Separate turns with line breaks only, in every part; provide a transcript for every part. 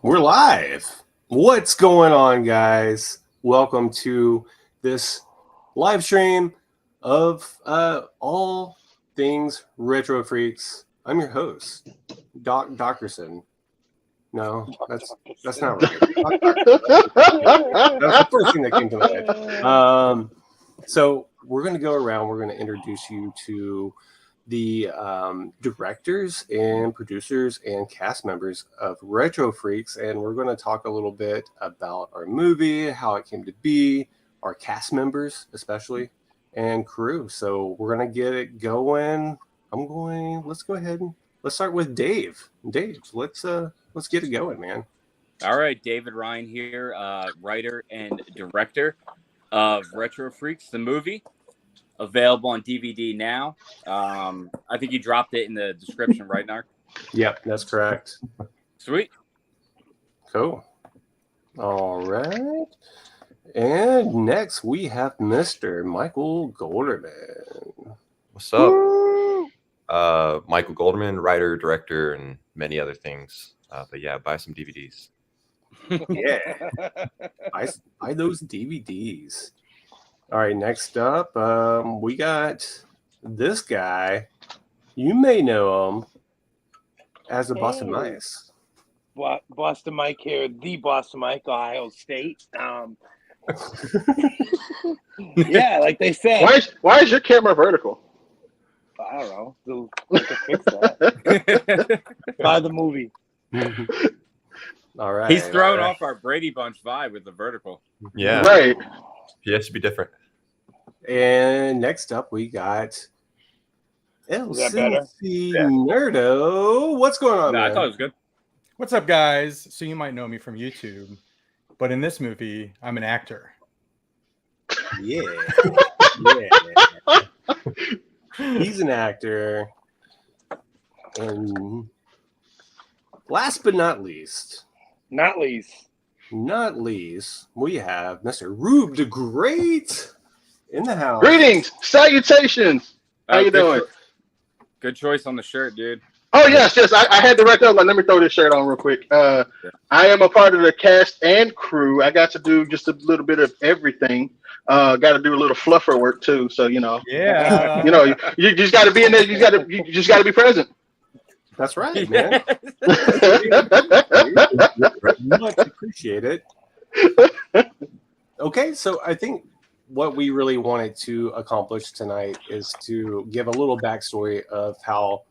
We're live. What's going on, guys? Welcome to this live stream of all things Retro Freaks. I'm your host, Doc Dockerson. No, that's not right. That's the first thing that came to my head. So we're going to go around. We're going to introduce you to the directors and producers and cast members of Retro Freaks, and we're going to talk a little bit about our movie, how it came to be, our cast members especially, and crew. So we're going to get it going. Let's go ahead and let's start with Dave. Dave, let's get it going, man.
All right, David Ryan here, writer and director of Retro Freaks, the movie. Available on DVD now. I think you dropped it in the description, right, Narc?
Yep, that's correct.
Sweet.
Cool. All right. And next we have Mr. Michael Golderman.
What's up? Michael Golderman, writer, director, and many other things. But yeah, buy some DVDs.
Yeah. buy those DVDs. All right, next up, we got this guy. You may know him as the Boston Mice.
Boston Mike here, the Boston Mike, Ohio State. Yeah, like they said.
Why is your camera vertical?
I don't know. They can fix that. Buy the movie.
All right.
He's throwing off our Brady Bunch vibe with the vertical.
Yeah.
Right.
Yeah, it should be different.
And next up, we got LCC
Yeah.
Nerdo. What's going on, man?
I thought it was good.
What's up, guys? So you might know me from YouTube, but in this movie, I'm an actor.
Yeah. He's an actor. And last but not least,
Not least,
we have Mr. Rube the Great in the house.
Greetings, salutations. How you doing?
Good choice on the shirt, dude.
Oh yes. I had to write that. Let me throw this shirt on real quick. I am a part of the cast and crew. I got to do just a little bit of everything. Got to do a little fluffer work too. So
Yeah.
you just got to be in there. You just got to be present.
That's right, man. Much appreciate it. Okay, so I think what we really wanted to accomplish tonight is to give a little backstory of how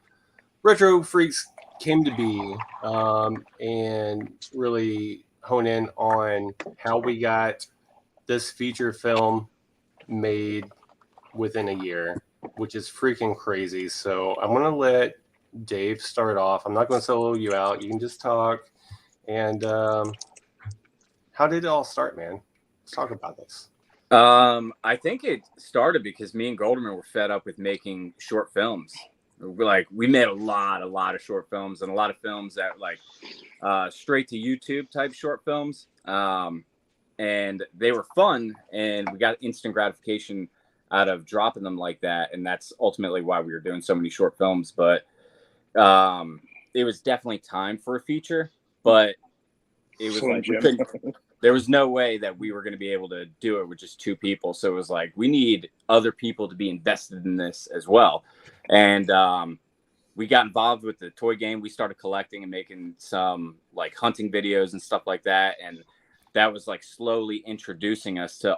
Retro Freaks came to be, and really hone in on how we got this feature film made within a year, which is freaking crazy. So I'm going to let Dave start off. I'm not going to solo you out. You can just talk. And how did it all start, man? Let's talk about this.
I think it started because me and Golderman were fed up with making short films. We made a lot of short films, and a lot of films that straight to YouTube type short films. And they were fun, and we got instant gratification out of dropping them like that. And that's ultimately why we were doing so many short films. But it was definitely time for a feature, but it was there was no way that we were going to be able to do it with just two people. So it was like, we need other people to be invested in this as well. And we got involved with the toy game. We started collecting and making some hunting videos and stuff like that. And that was slowly introducing us to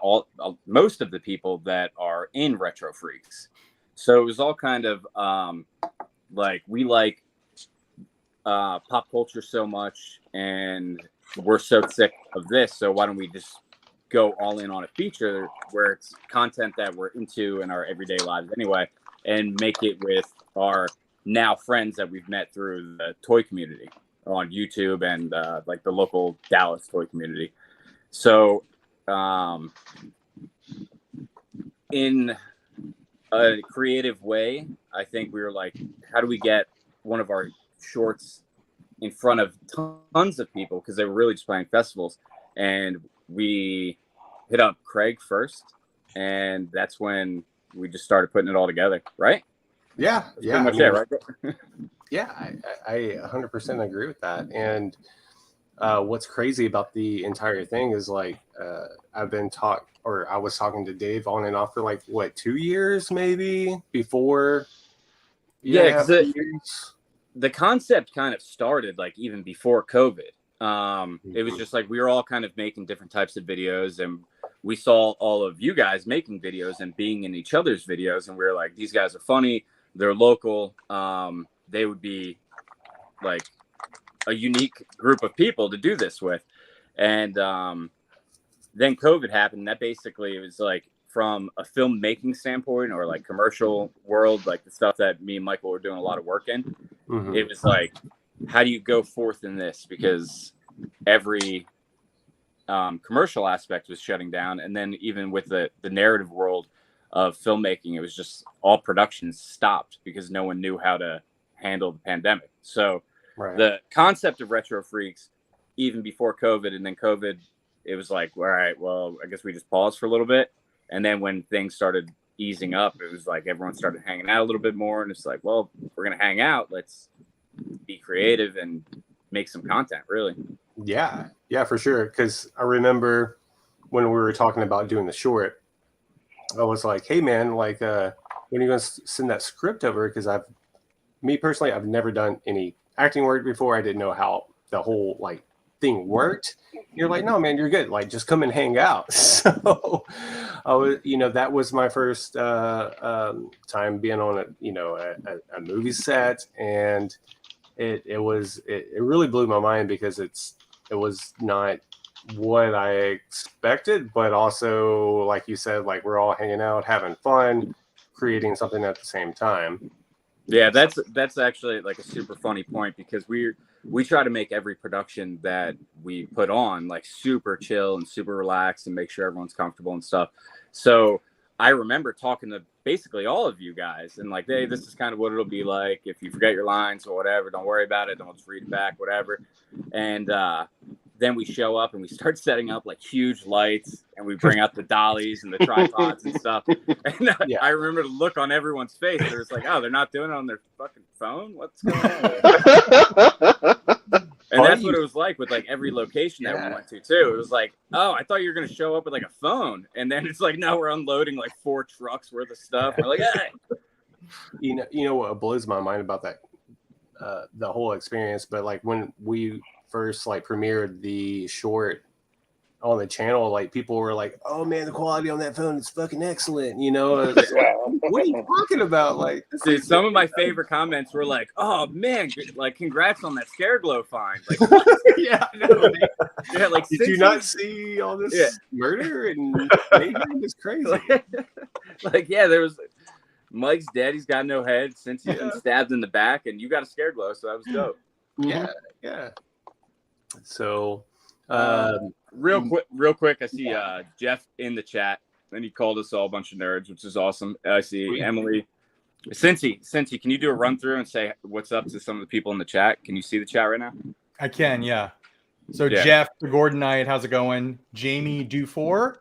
most of the people that are in Retro Freaks. So it was all kind of we like pop culture so much, and we're so sick of this. So why don't we just go all in on a feature where it's content that we're into in our everyday lives anyway, and make it with our now friends that we've met through the toy community on YouTube and the local Dallas toy community. So in a creative way, I think we were like, how do we get one of our shorts in front of tons of people, because they were really just playing festivals. And we hit up Craig first, and that's when we just started putting it all together, right?
Yeah,
That's pretty much it, right?
Yeah, I 100% agree with that. And what's crazy about the entire thing is like I was talking to Dave on and off for like what 2 years maybe before.
Yeah,
Yeah,
because
2 years.
the concept kind of started like even before COVID. It was just like we were all kind of making different types of videos, and we saw all of you guys making videos and being in each other's videos, and we were like, these guys are funny, they're local, they would be like a unique group of people to do this with. And then COVID happened. And that basically was like from a filmmaking standpoint or like commercial world, like the stuff that me and Michael were doing a lot of work in.
Mhm.
It was like, how do you go forth in this? Because every commercial aspect was shutting down. And then even with the narrative world of filmmaking, it was just all productions stopped because no one knew how to handle the pandemic. So
Right.
the concept of Retro Freaks, even before COVID, and then COVID, it was like, all right, well, I guess we just paused for a little bit. And then when things started easing up, it was like everyone started hanging out a little bit more. And it's like, well, if we're going to hang out, let's be creative and make some content, really.
Yeah, for sure. Because I remember when we were talking about doing the short, I was like, "Hey, man, like, when are you going to send that script over?" Because me personally, I've never done any acting work before. I didn't know how the whole like thing worked. You're like, "No, man, you're good. Like, just come and hang out." So, I was, that was my first time being on a movie set, and it really blew my mind because it was not what I expected, but also like you said, like we're all hanging out, having fun, creating something at the same time.
Yeah, that's actually like a super funny point because we try to make every production that we put on like super chill and super relaxed and make sure everyone's comfortable and stuff. So I remember talking to basically all of you guys and like, hey, this is kind of what it'll be like if you forget your lines or whatever. Don't worry about it. Don't just read it back, whatever. And then we show up and we start setting up like huge lights and we bring out the dollies and the tripods and stuff. And I remember the look on everyone's face. It was like, oh, they're not doing it on their fucking phone? What's going on? And that's what it was like with like every location that we went to too. It was like, oh, I thought you were gonna show up with like a phone, and then it's like, no, we're unloading like 4 trucks worth of stuff. We're like, hey.
You know what blows my mind about that, the whole experience. But like when we first like premiered the short on the channel, like people were like, "Oh man, the quality on that phone is fucking excellent." Like, what are you talking about? Like,
dude, some of my favorite comments were like, "Oh man, like congrats on that Scare Glow find." Like,
yeah, no,
yeah, like
did you not see all this murder and it's crazy?
Like, yeah, there was Mike's daddy's got no head since he's been stabbed in the back, and you got a Scare Glow, so that was dope.
Yeah. So.
Real quick, I see Jeff in the chat, and he called us all a bunch of nerds, which is awesome. I see Emily. Cincy, can you do a run through and say what's up to some of the people in the chat? Can you see the chat right now?
I can, yeah. So Jeff, the Gordon Knight, how's it going? Jamie Dufour,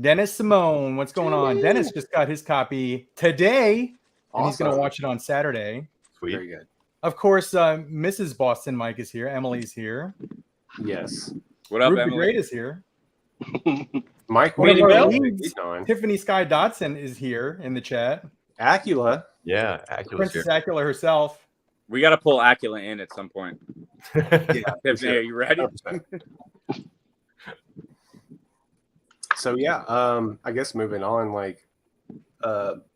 Dennis Simone, what's going on? Dennis just got his copy today, and he's going to watch it on Saturday.
Sweet.
Very good.
Of course, Mrs. Boston Mike is here. Emily's here.
Yes.
What up,
Ruby
Emily?
Great is here.
Mike
Beanie
Bill.
Tiffany Sky Dotson is here in the chat.
Acula.
Yeah, Acula's
Princess
here.
Acula herself.
We got to pull Acula in at some point. Tiffany,
sure.
are you ready?
So yeah, I guess moving on, like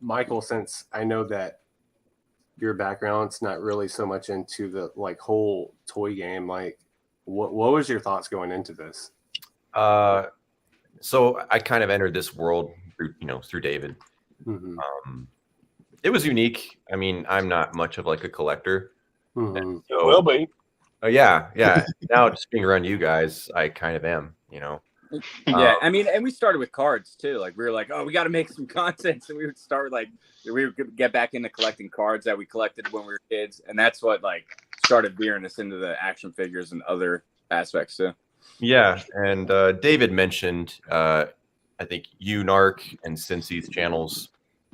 Michael, since I know that your background's not really so much into the like whole toy game, like what was your thoughts going into this?
So I kind of entered this world through David.
Mm-hmm.
It was unique. I mean, I'm not much of like a collector.
Mm-hmm.
So, will be.
Oh yeah. Now just being around you guys, I kind of am.
Yeah, I mean, and we started with cards too. Like we were like, oh, we got to make some content, so we would start like we would get back into collecting cards that we collected when we were kids, and that's what like started veering us into the action figures and other aspects too.
Yeah, and David mentioned, I think you, Narc, and Cincy's channels,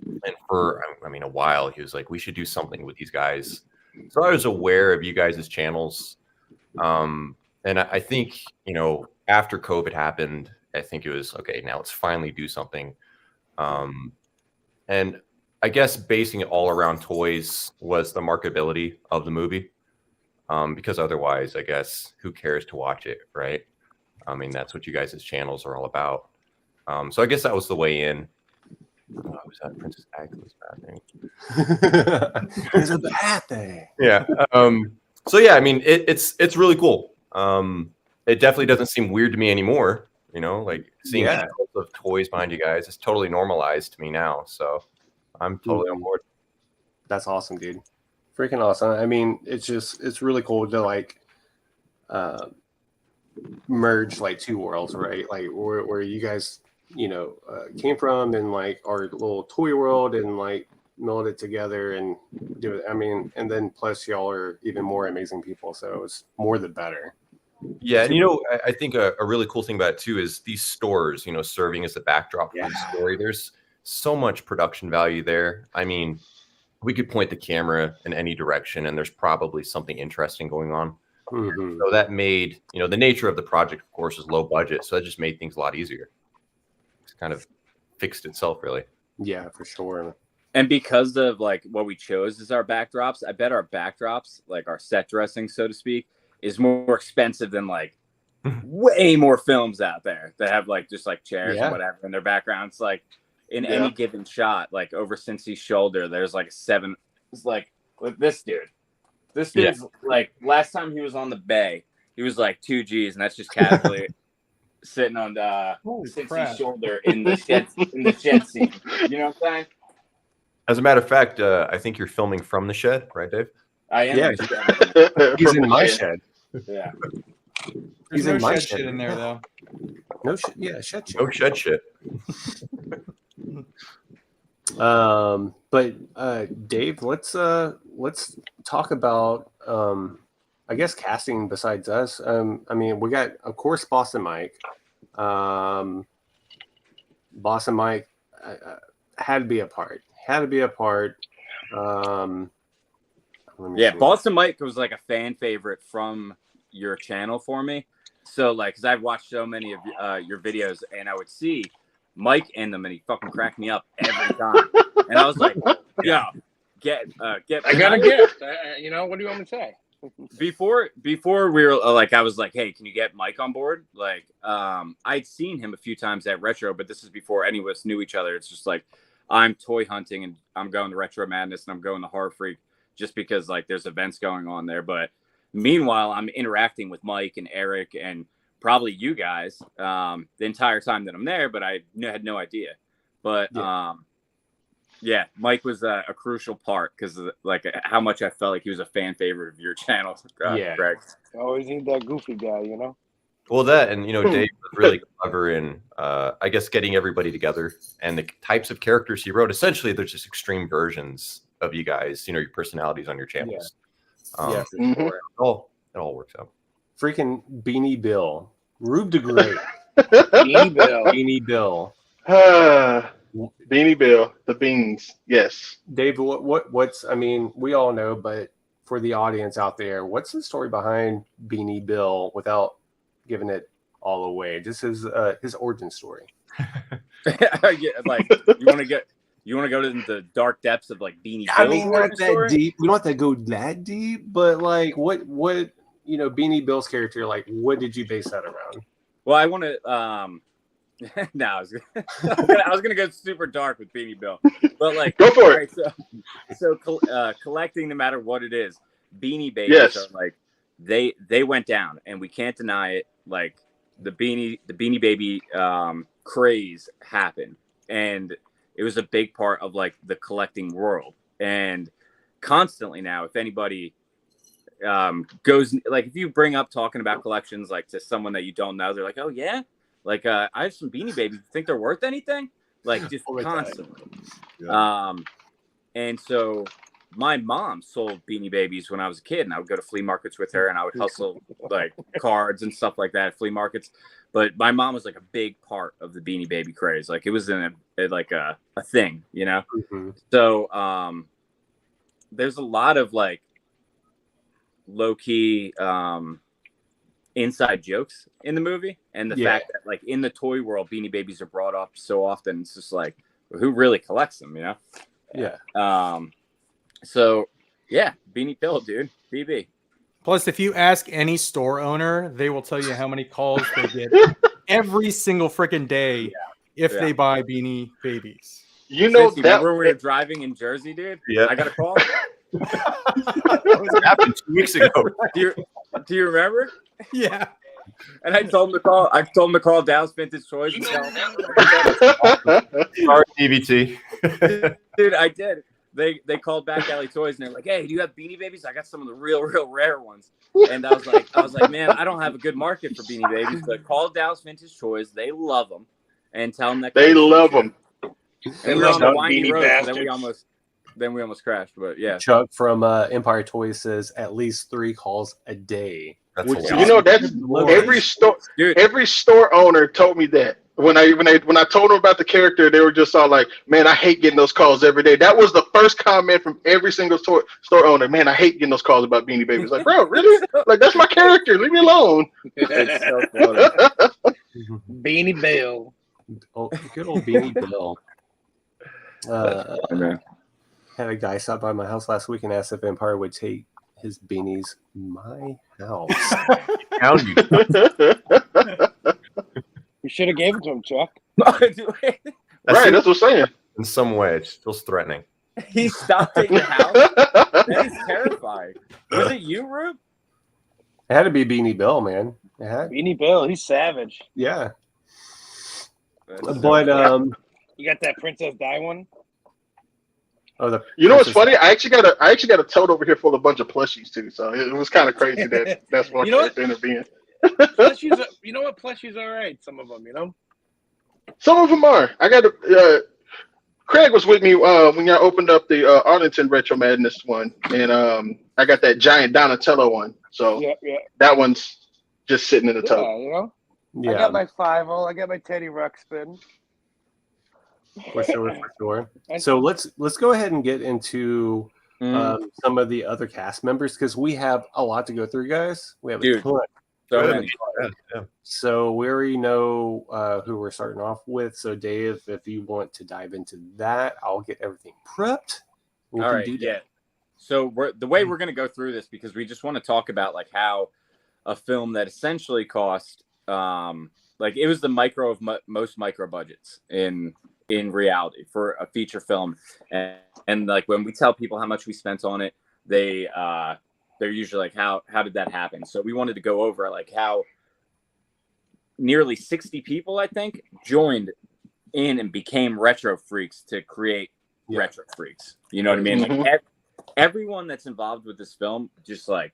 and for a while he was like, we should do something with these guys. So I was aware of you guys' channels, And I think, after COVID happened, I think it was okay. Now let's finally do something. And I guess basing it all around toys was the marketability of the movie. Because otherwise, I guess, who cares to watch it, right? I mean, that's what you guys' channels are all about. So I guess that was the way in. Oh, was that Princess Agatha's bathing?
It's a bad thing.
Yeah. So yeah, I mean, it's really cool. It definitely doesn't seem weird to me anymore. Like seeing shelves of toys behind you guys is totally normalized to me now. So I'm totally on board.
That's awesome, dude. Freaking awesome. I mean, it's really cool to like merge like two worlds, right? Like where you guys, came from and like our little toy world and like meld it together and do it. I mean, and then plus y'all are even more amazing people. So it's more the better.
Yeah, and I think a really cool thing about it too is these stores, serving as the backdrop for the story. There's so much production value there. I mean, we could point the camera in any direction and there's probably something interesting going on. So that made, the nature of the project, of course, is low budget. So that just made things a lot easier. It's kind of fixed itself, really.
Yeah, for sure.
And because of like what we chose as our backdrops, I bet our backdrops, like our set dressing, so to speak, is more expensive than like way more films out there that have like just like chairs and whatever in their backgrounds. Like in any given shot, like over Cincy's shoulder, there's like it's like with this dude. This dude's like last time he was on the bay, he was like 2 G's, and that's just casually sitting on Cincy's shoulder in the shed scene. You know what I'm saying?
As a matter of fact, I think you're filming from the shed, right, Dave?
I am.
Yeah, he's in my shed.
Yeah.
There's no shed shit in there though.
No shit. Yeah, shed shit.
No shed shit.
But Dave, let's talk about I guess casting besides us. I mean, we got, of course, Boston Mike. Boston Mike had to be a part.
Boston Mike was like a fan favorite from your channel for me. So like, cause I've watched so many of your videos, and I would see Mike in them, and he fucking cracked me up every time. And I was like, "Yo, get." I
got a gift. What do you want me to say?
Before we were like, I was like, "Hey, can you get Mike on board?" Like, I'd seen him a few times at Retro, but this is before any of us knew each other. It's just like, I'm toy hunting and I'm going to Retro Madness and I'm going to Horror Freak just because like there's events going on there. But meanwhile, I'm interacting with Mike and Eric and probably you guys the entire time that I'm there, but I had no idea. But Mike was a crucial part because like how much I felt like he was a fan favorite of your channel. Greg.
Always need that goofy guy,
Well, that and Dave was really clever in I guess getting everybody together and the types of characters he wrote. Essentially, there's just extreme versions of you guys, your personalities on your channels. It all works out.
Freaking Beanie Bill, Rube the Great.
Beanie
Bill.
Beanie Bill, the beans. Yes.
Dave, what's? I mean, we all know, but for the audience out there, what's the story behind Beanie Bill without giving it all away? Just his origin story.
Like you want to go to the dark depths of like Beanie Bill?
I mean, not that deep. We don't have to go that deep, but like, what Beanie Bill's character, like, what did you base that around?
Well, I want to. No, I was gonna go super dark with Beanie Bill, but like,
go for it.
So collecting, no matter what it is, Beanie Babies are like they went down, and we can't deny it. Like the Beanie Baby craze happened, and it was a big part of like the collecting world. And constantly now, if anybody goes, like, if you bring up talking about collections like to someone that you don't know, they're like, oh yeah, like I have some Beanie Babies. You think they're worth anything? Like just constantly. And so my mom sold Beanie Babies when I was a kid, and I would go to flea markets with her, and I would hustle like cards and stuff like that at flea markets. But my mom was like a big part of the Beanie Baby craze. Like it was in a thing, So there's a lot of like low key inside jokes in the movie, and the fact that like in the toy world, Beanie Babies are brought up so often. It's just like, who really collects them, you know?
Yeah.
So yeah, Beanie Bill, dude, BB.
Plus, if you ask any store owner, they will tell you how many calls they get every single freaking day if they buy Beanie Babies.
You know,
remember we were driving in Jersey, dude?
Yeah.
I got a call.
It happened 2 weeks ago.
Do you remember?
Yeah.
And I told him to call. I told him to call Dallas Vintage Toys. And tell him.
Sorry, DVT.
Dude, I did. They called back Alley Toys and they're like, "Hey, do you have Beanie Babies? I got some of the real rare ones." And I was like, "Man, I don't have a good market for Beanie Babies, but call Dallas Vintage Toys. They love them, and tell them that
they love them."
And we were on the windy road, so then we almost crashed. But yeah,
Chuck from Empire Toys says at least 3 calls a day.
That's
You know, that's every store owner told me that. When I told them about the character, they were just all like, "Man, I hate getting those calls every day." That was the first comment from every single store owner. "Man, I hate getting those calls about Beanie Babies." Like, bro, really? Like, that's my character. Leave me alone.
It's so funny.
Beanie Bill.
Oh, good old Beanie Bill. Had a guy stop by my house last week and asked if Empire would take his beanies my house.
You should have gave it to him, Chuck.
Right, that's what I'm saying.
In some way, it feels threatening.
He stopped at your house? That is terrifying. Was it you, Rube?
It had to be Beanie Bill, man. It had.
Beanie Bill, he's savage.
Yeah.
But
you got that Princess Di one?
Oh,
you know what's funny? I actually got a tote over here full of a bunch of plushies too. So it was kind of crazy that that's one character intervening.
Plushies, you know what? Plushies are all right. Some of them, you know.
Some of them are. I got Craig was with me when y'all opened up the Arlington Retro Madness one, and I got that giant Donatello one. So that one's just sitting in the tote.
Yeah, you know.
Yeah.
I got my 5-0. I got my Teddy Ruxpin.
For sure. So let's go ahead and get into some of the other cast members because we have a lot to go through, guys. We have a ton. So we already know who we're starting off with. So Dave, if you want to dive into that, I'll get everything prepped.
All right. So the way we're going to go through this, because we just want to talk about like how a film that essentially cost like it was the micro of most micro budgets in reality for a feature film, and like when we tell people how much we spent on it, they're usually like, how did that happen? So we wanted to go over like how nearly 60 people, I think, joined in and became retro freaks to create retro freaks. You know what I mean? Like everyone that's involved with this film just like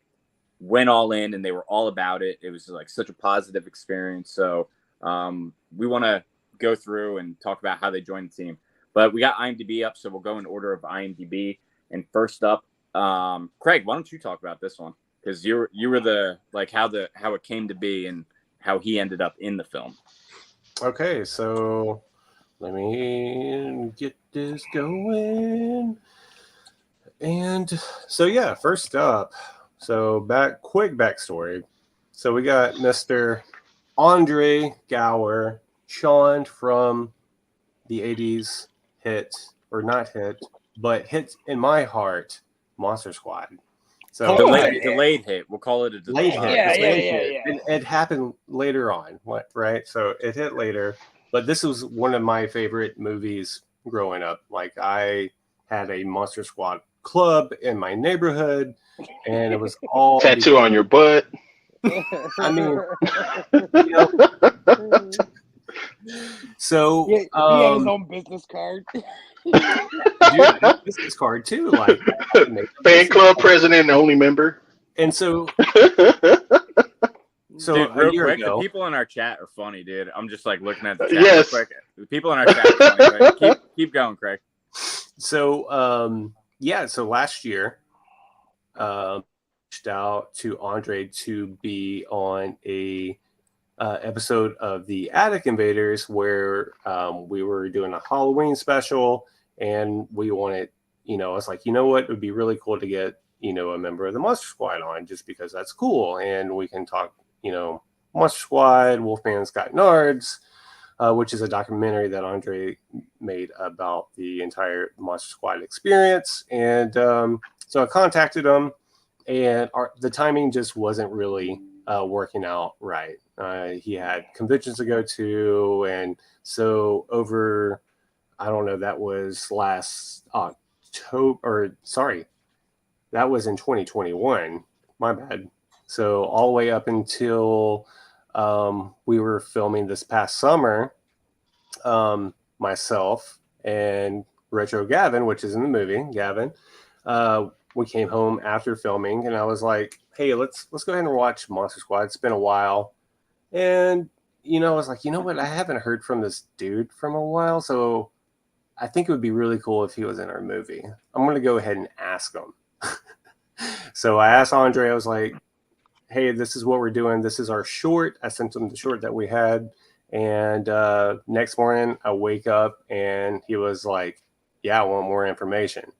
went all in and they were all about it. It was like such a positive experience. So we want to go through and talk about how they joined the team. But we got IMDb up, so we'll go in order of IMDb. And first up, Craig, why don't you talk about this one? Because you were the like how it came to be and how he ended up in the film.
Okay, so let me get this going. And so first up, so quick backstory. So we got Mr. Andre Gower, Sean from the 80s hit, or not hit, but hit in my heart, Monster Squad. So
delayed hit. We'll call it a delayed hit.
Yeah.
And it happened later on, right? So it hit later, but this was one of my favorite movies growing up. Like I had a Monster Squad club in my neighborhood, and it was all
tattoo on your butt.
I mean, you know. So
he had his own business card.
Dude, business card too, like
fan club president and only member.
And so
dude, real quick, the people in our chat are funny, dude. I'm just like looking at the chat real quick. The people in our chat are funny. Keep going, Craig.
So so last year reached out to Andre to be on a episode of the Attic Invaders where we were doing a Halloween special, and we wanted, I was like, you know what, it would be really cool to get, a member of the Monster Squad on, just because that's cool, and we can talk, Monster Squad, Wolfman's Got Nards, which is a documentary that Andre made about the entire Monster Squad experience. And so I contacted him, and the timing just wasn't really working out right. He had conventions to go to, and so over, I don't know, that was last October, or sorry, that was in 2021. My bad. So all the way up until we were filming this past summer, myself and Retro Gavin, which is in the movie, Gavin, we came home after filming, and I was like, "Hey, let's go ahead and watch Monster Squad. It's been a while." And I was like, you know what? I haven't heard from this dude from a while, so I think it would be really cool if he was in our movie. I'm going to go ahead and ask him. So I asked Andre, I was like, hey, this is what we're doing. This is our short. I sent him the short that we had. And next morning I wake up and he was like, yeah, I want more information.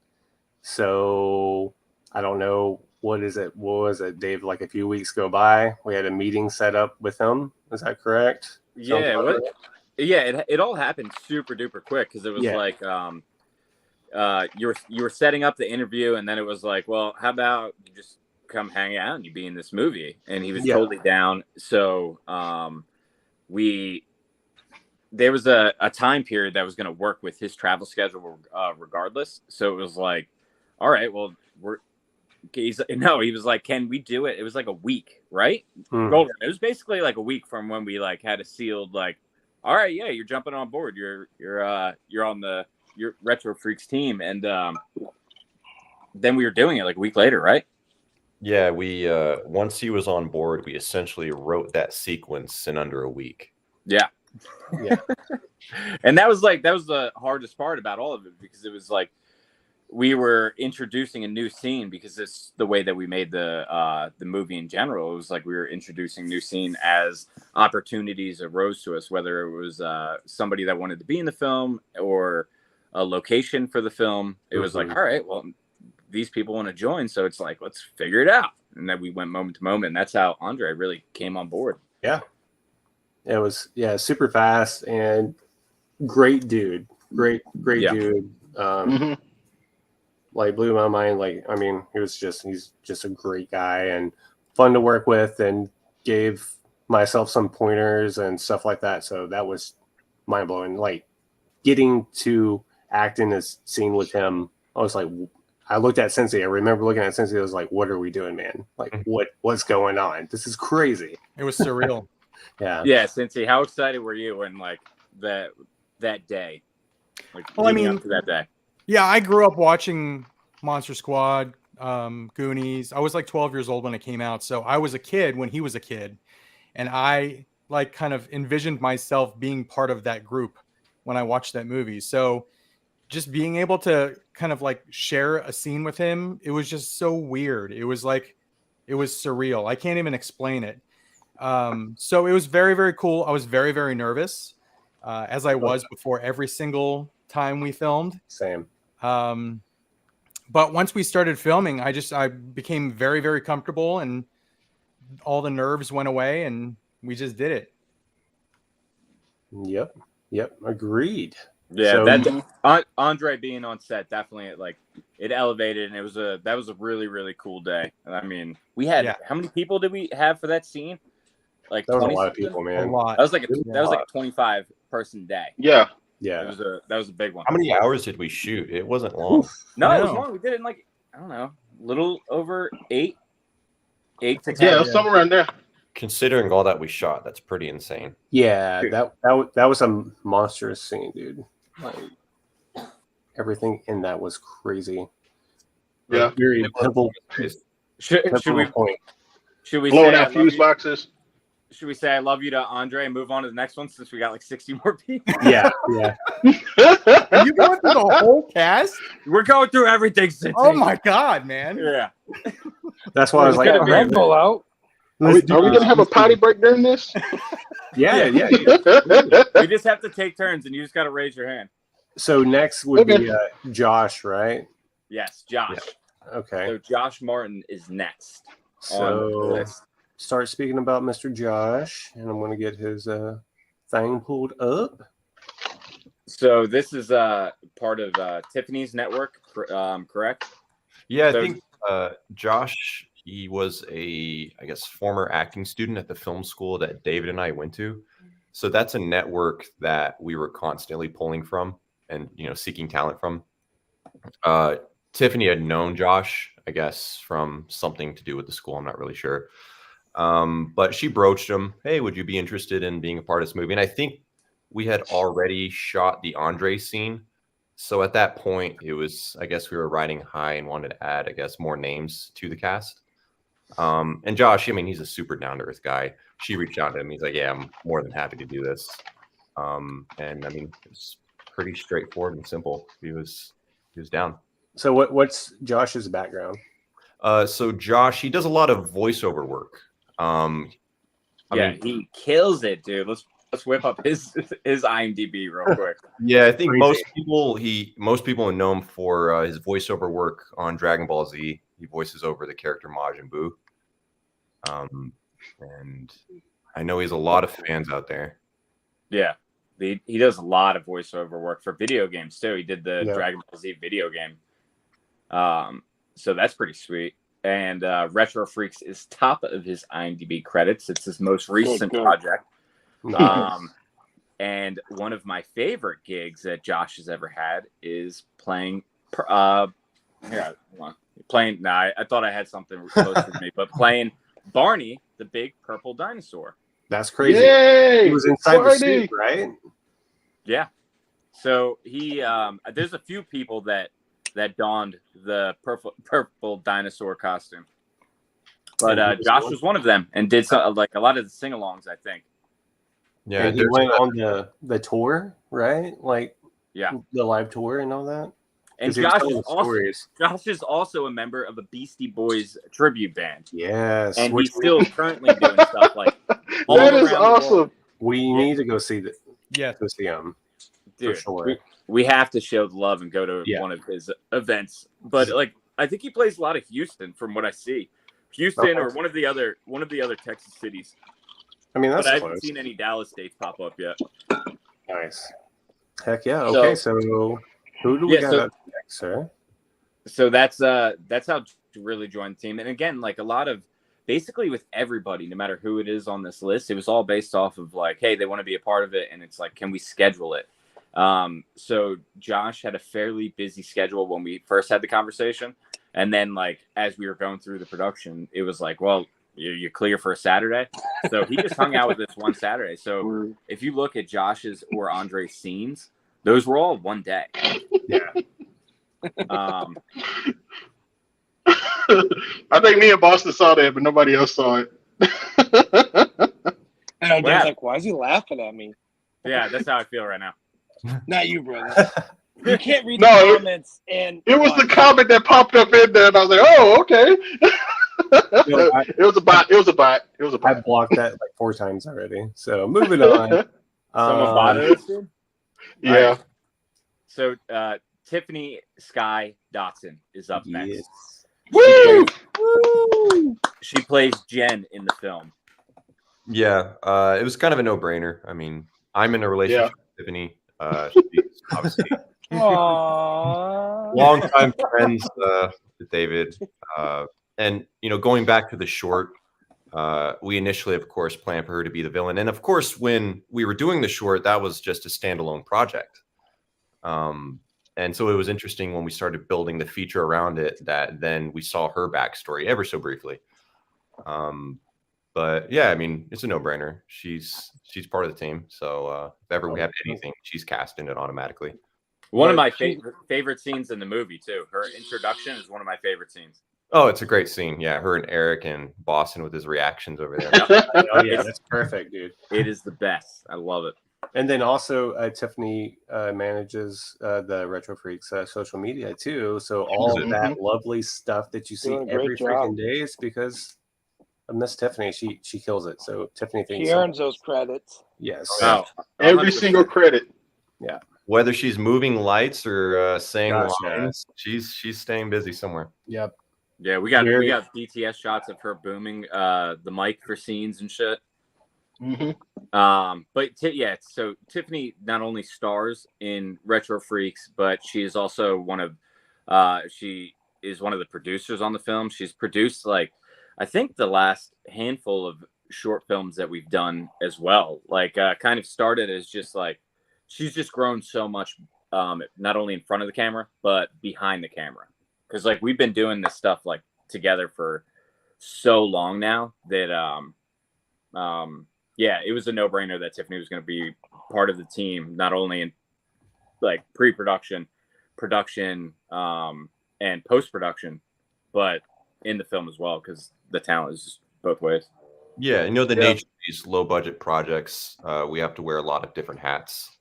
So I don't know. What was it, Dave? Like a few weeks go by, we had a meeting set up with him. Is that correct?
Yeah. It all happened super duper quick because it was like you were setting up the interview, and then it was like, well, how about you just come hang out and you be in this movie? And he was totally down. So there was a time period that was going to work with his travel schedule regardless. So it was like, all right, well, he was like, can we do it? It was like a week, right? Golden. It was basically like a week from when we like had a sealed like, all right, yeah, you're jumping on board. You're on your Retro Freaks team, and then we were doing it like a week later, right?
Yeah, we once he was on board, we essentially wrote that sequence in under a week.
Yeah. And that was the hardest part about all of it, because it was like we were introducing a new scene, because it's the way that we made the movie in general. It was like we were introducing new scene as opportunities arose to us, whether it was somebody that wanted to be in the film or a location for the film. It was like, all right, well, these people want to join, so it's like, let's figure it out. And then we went moment to moment, and that's how Andre really came on board.
Yeah. It was super fast and great dude. Great dude. Like blew my mind. Like, I mean, he's just a great guy and fun to work with, and gave myself some pointers and stuff like that. So that was mind blowing. Like getting to act in this scene with him, I was like, I looked at Sensei. I remember looking at Sensei. I was like, what are we doing, man? Like, what's going on? This is crazy.
It was surreal.
Yeah, Sensei, how excited were you when like that day? Like,
well, I mean,
up to that day.
Yeah, I grew up watching Monster Squad, Goonies. I was like 12 years old when it came out, so I was a kid when he was a kid, and I like kind of envisioned myself being part of that group when I watched that movie. So just being able to kind of like share a scene with him, it was just so weird. It was surreal. I can't even explain it. So it was very, very cool. I was very, very nervous, as I was before every single time we filmed.
Same.
But once we started filming, I became very, very comfortable, and all the nerves went away, and we just did it.
Yep. Agreed.
Yeah, so, Andre being on set definitely it elevated, and that was a really, really cool day. I mean, we had how many people did we have for that scene? Like
that was a lot of people, man.
A lot.
That was like a 25 person day.
Yeah.
That was a big one.
How many hours did we shoot? It wasn't long.
No, it was long. We did it in like, I don't know, little over 8 to 10.
Yeah, somewhere around there.
Considering all that we shot, that's pretty insane.
Yeah, that was a monstrous scene, dude. Like, everything in that was crazy.
Yeah.
Very pivotal.
Should we
blowing
say
out fuse boxes?
Should we say I love you to Andre and move on to the next one, since we got like 60 more people?
Yeah.
Are you going through the whole cast?
We're going through everything, Cincy.
Oh my god, man.
Yeah.
That's why I was like,
Red Bull out.
Are we gonna have a potty break during this?
Yeah.
We just have to take turns, and you just got to raise your hand.
So next would be Josh, right?
Yes, Josh.
Yeah. Okay.
So Josh Martin is next.
So start speaking about Mr. Josh, and I'm going to get his thing pulled up.
So this is part of Tiffany's network, correct?
Yeah,
So,
I think Josh, he was I guess, former acting student at the film school that David and I went to. So that's a network that we were constantly pulling from and, seeking talent from. Tiffany had known Josh, I guess, from something to do with the school. I'm not really sure. But she broached him, hey, would you be interested in being a part of this movie? And I think we had already shot the Andre scene. So at that point, it was, I guess we were riding high and wanted to add, I guess, more names to the cast. And Josh, I mean, he's a super down-to-earth guy. She reached out to him. He's like, yeah, I'm more than happy to do this. And I mean, it's pretty straightforward and simple. He was down.
So what's Josh's background?
So Josh, he does a lot of voiceover work.
He kills it, dude. Let's whip up his IMDb real quick.
Yeah, I think most people know him for his voiceover work on Dragon Ball Z. He voices over the character Majin Buu. And I know he's a lot of fans out there.
Yeah, he does a lot of voiceover work for video games too. He did the Dragon Ball Z video game. So that's pretty sweet. And Retro Freaks is top of his IMDb credits. It's his most recent project.
Nice.
And one of my favorite gigs that Josh has ever had is playing. I thought I had something close to me, but playing Barney, the big purple dinosaur.
That's crazy.
Yay!
He was inside the suit, right?
Yeah. So he, there's a few people that donned the purple dinosaur costume, but Josh was one of them and did like a lot of the sing-alongs, I think.
Yeah,
and he went on the tour, right? Like, the live tour and all that.
And Josh is also a member of a Beastie Boys tribute band.
Yes,
and he's still currently doing stuff like all
that is
around
awesome.
We need to go see that.
Yeah,
go see him.
Dude,
for sure.
We have to show the love and go to one of his events. But like, I think he plays a lot of Houston, from what I see. Houston or one of the other Texas cities.
I mean, that's
but I
close.
haven't seen any Dallas dates pop up yet.
Nice. Heck yeah. Okay, so who do we got up next, sir?
So that's how to really join the team. And again, like a lot of basically with everybody, no matter who it is on this list, it was all based off of like, hey, they want to be a part of it, and it's like, can we schedule it? So Josh had a fairly busy schedule when we first had the conversation, and then like as we were going through the production, it was like, well, you're clear for a Saturday. So he just hung out with us one Saturday. So if you look at Josh's or Andre's scenes, those were all one day.
Yeah.
I think me and Boston saw that, but nobody else saw it.
And I'm just like, why is he laughing at me?
Yeah, that's how I feel right now.
Not you, brother. You can't read the comments. And
it was the comment that popped up in there, and I was like, oh, okay. It was a bot.
I blocked that like 4 times already. So moving on.
Someone bought it.
Yeah.
Right. So Tiffany Sky Dotson is up next.
Woo!
She plays Jen in the film.
Yeah, it was kind of a no-brainer. I mean, I'm in a relationship with Tiffany. She's obviously long-time friends with David. And, going back to the short, we initially, of course, planned for her to be the villain. And, of course, when we were doing the short, that was just a standalone project. And so it was interesting when we started building the feature around it that then we saw her backstory ever so briefly. But, yeah, I mean, it's a no-brainer. She's part of the team. So if ever we have anything, she's cast in it automatically.
One of my favorite scenes in the movie, too. Her introduction is one of my favorite scenes.
Oh, it's a great scene. Yeah, her and Eric and Boston with his reactions over there.
Oh, yeah, that's perfect, dude.
It is the best. I love it.
And then also Tiffany manages the Retro Freaks social media, too. So all of that lovely stuff that you see every freaking day is because of Miss Tiffany. She kills it. So Tiffany thinks
she earns those credits.
Yes.
Oh,
every single credit.
Yeah.
Whether she's moving lights or saying lines,
yes.
she's staying busy somewhere.
Yep.
Yeah, we got BTS shots of her booming the mic for scenes and shit.
Mm-hmm.
So Tiffany not only stars in Retro Freaks, but she is also one of the producers on the film. She's produced like I think the last handful of short films that we've done as well. Like kind of started as just like she's just grown so much, not only in front of the camera but behind the camera. Because like we've been doing this stuff like together for so long now that yeah, it was a no-brainer that Tiffany was going to be part of the team, not only in like pre-production, production, and post-production, but in the film as well, because the talent is just both ways.
Yeah, the nature of these low-budget projects, we have to wear a lot of different hats,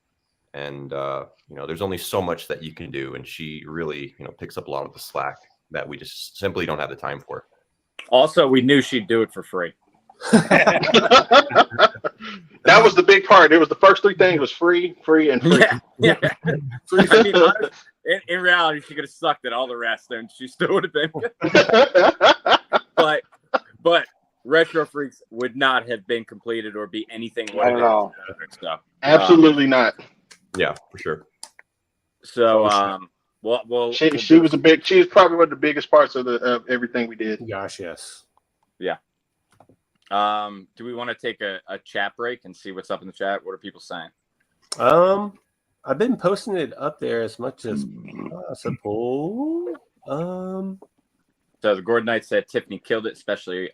and there's only so much that you can do, and she really picks up a lot of the slack that we just simply don't have the time for.
Also, we knew she'd do it for free.
That was the big part. It was the first three things was free, and free.
Yeah. I mean, in reality, she could have sucked at all the rest, and she still would have been. but Retro Freaks would not have been completed or be anything.
I don't know.
So,
Absolutely not.
Yeah, for sure.
So,
she was probably one of the biggest parts of everything we did.
Gosh, yes.
Yeah. Do we want to take a chat break and see what's up in the chat? What are people saying?
I've been posting it up there as much as possible.
So the Gordon Knight said Tiffany killed it, especially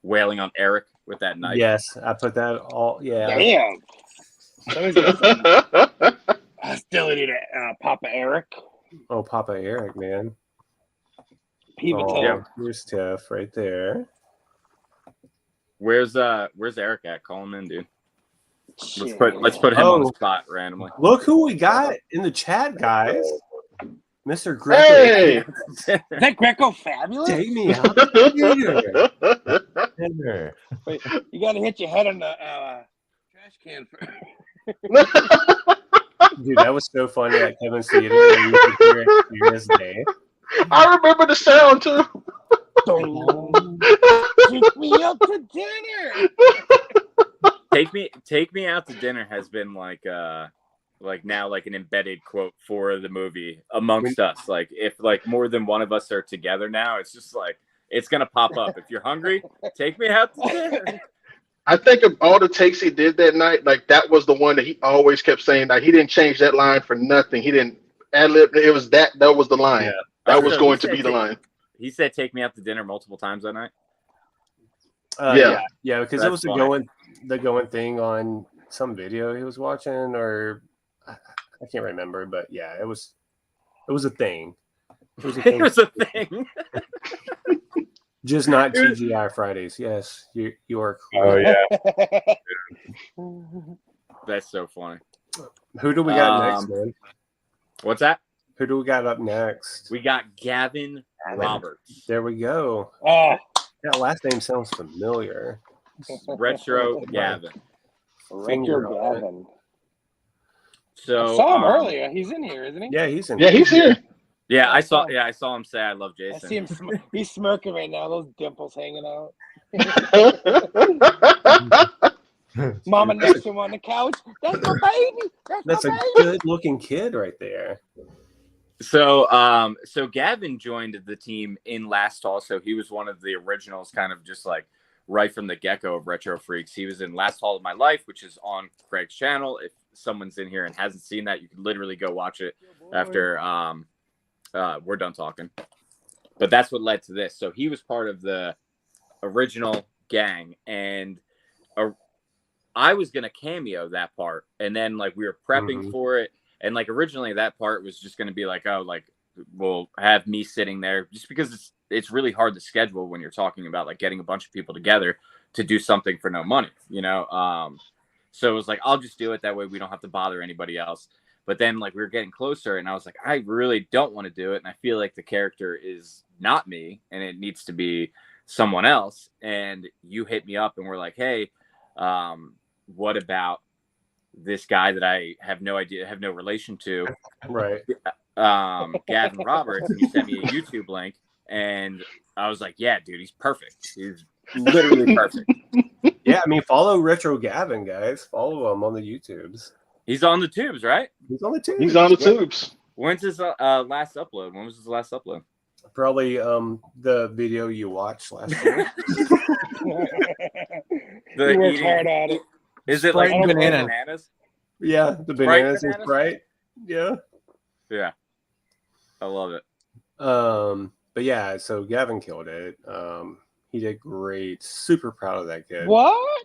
wailing on Eric with that knife.
Yes, I put that all. Yeah.
Damn. Hostility to Papa Eric.
Oh, Papa Eric, man.
Yeah.
Here's Tiff right there.
Where's Eric at? Call him in, dude. Let's put him on the spot randomly.
Look who we got in the chat, guys. Mr. Greco.
Hey!
Is that Greco fabulous?
Take me out the dinner.
Wait, you gotta hit your head on the trash can for
Dude, that was so funny at Kevin's Theater. You could hear it clear as day.
I remember the sound too.
Take me out to dinner.
Take me out to dinner has been like now like an embedded quote for the movie amongst us. Like if like more than one of us are together now, it's just like it's gonna pop up. If you're hungry, take me out to dinner.
I think of all the takes he did that night, like that was the one that he always kept saying. Like he didn't change that line for nothing. He didn't ad lib. It was that was the line.
Yeah.
That was going to be the line.
He said, "Take me out to dinner" multiple times that night.
Yeah, because it was
funny.
the going thing on some video he was watching, or I can't remember, but yeah, it was a thing. It was a thing. Just not TGI Fridays. Yes, you are correct.
Oh yeah.
That's so funny.
Who do we got next, man?
What's that?
Who do we got up next?
We got Gavin Roberts.
There we go.
Oh,
That last name sounds familiar.
Retro Gavin.
Finger on it.
Gavin.
So
I saw him earlier. He's in here, isn't he?
Yeah, he's in.
Yeah, he's here.
Yeah, I saw him say I love
I
Jason.
see him. He's smirking right now. Those dimples hanging out. Mama next to him on the couch. That's my baby.
That's
my
a
baby.
good-looking kid right there.
So Gavin joined the team in Last Hall. So he was one of the originals, kind of just like right from the get-go of Retro Freaks. He was in Last Hall of My Life, which is on Craig's channel. If someone's in here and hasn't seen that, you can literally go watch it after we're done talking. But that's what led to this. So he was part of the original gang, and I was gonna cameo that part, and then like we were prepping for it, and like originally that part was just gonna be like, oh, like we'll have me sitting there, just because it's really hard to schedule when you're talking about like getting a bunch of people together to do something for no money, you know. So it was like, I'll just do it that way we don't have to bother anybody else. But then like we were getting closer, and I was like, I really don't want to do it, and I feel like the character is not me, and it needs to be someone else. And you hit me up and we're like, hey, what about this guy that I have no relation to,
Right?
Gavin Roberts? And you sent me a YouTube link, And I was like, yeah, dude, he's perfect. He's literally perfect.
Yeah, I mean, follow Retro Gavin, guys. Follow him on the YouTubes.
He's on the tubes, right?
He's on the tubes.
He's on the tubes.
When's his last upload? When was his last upload?
Probably the video you watched last year.
He works hard at it.
Is it
Sprite
like
banana.
bananas?
Yeah, the bananas and
bananas?
Sprite. Yeah.
Yeah. I love it.
But yeah, so Gavin killed it. He did great. Super proud of that kid.
What?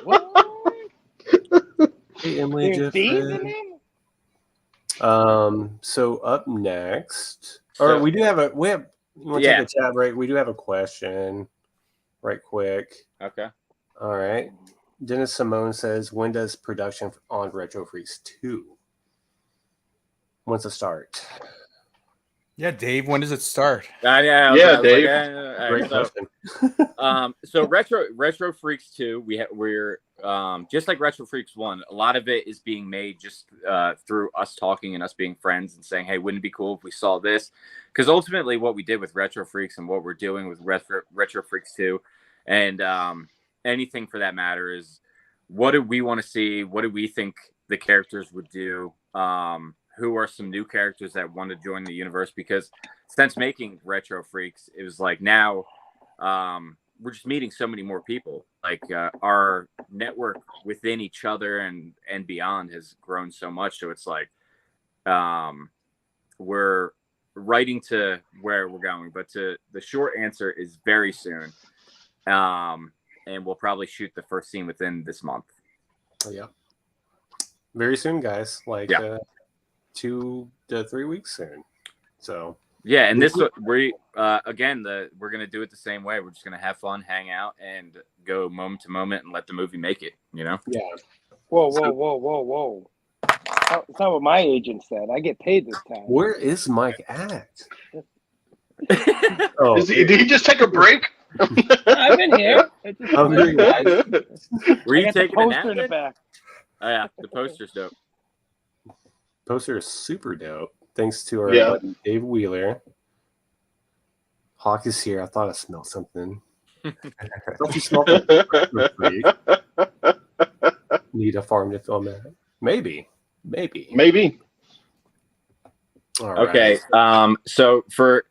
What?
Hey, Emily,
There's thieves in them?
So up next, or we do have a you want to take a chat break? We do have a question, right quick.
Okay.
All right. Dennis Simone says, when does production on Retro Freaks 2? When's it start?
Yeah, Dave, when does it start?
Yeah, Dave.
Great question.
So Retro Freaks 2, we're just like Retro Freaks 1, a lot of it is being made just through us talking and us being friends and saying, hey, wouldn't it be cool if we saw this? Because ultimately what we did with Retro Freaks and what we're doing with Retro Freaks 2 and anything for that matter is, what do we want to see? What do we think the characters would do? Who are some new characters that want to join the universe? Because since making Retro Freaks, it was like now we're just meeting so many more people. Like our network within each other and beyond has grown so much. So it's like we're writing to where we're going. But the short answer is very soon. And we'll probably shoot the first scene within this month.
Yeah. Very soon, guys. Like 2 to 3 weeks soon. So
yeah, and this we again we're gonna do it the same way. We're just gonna have fun, hang out, and go moment to moment and let the movie make it. You know?
Yeah.
Whoa. That's not what my agent said. I get paid this time.
Where is Mike at?
Did he just take a break?
I've been here.
Were you taking a nap?
Poster in the back.
Oh yeah, the poster's dope.
Poster is super dope. Thanks to our buddy Dave Wheeler. Hawk is here. I thought I smelled something. Don't you smell something? Need a farm to film it. Maybe. All right.
Okay. So for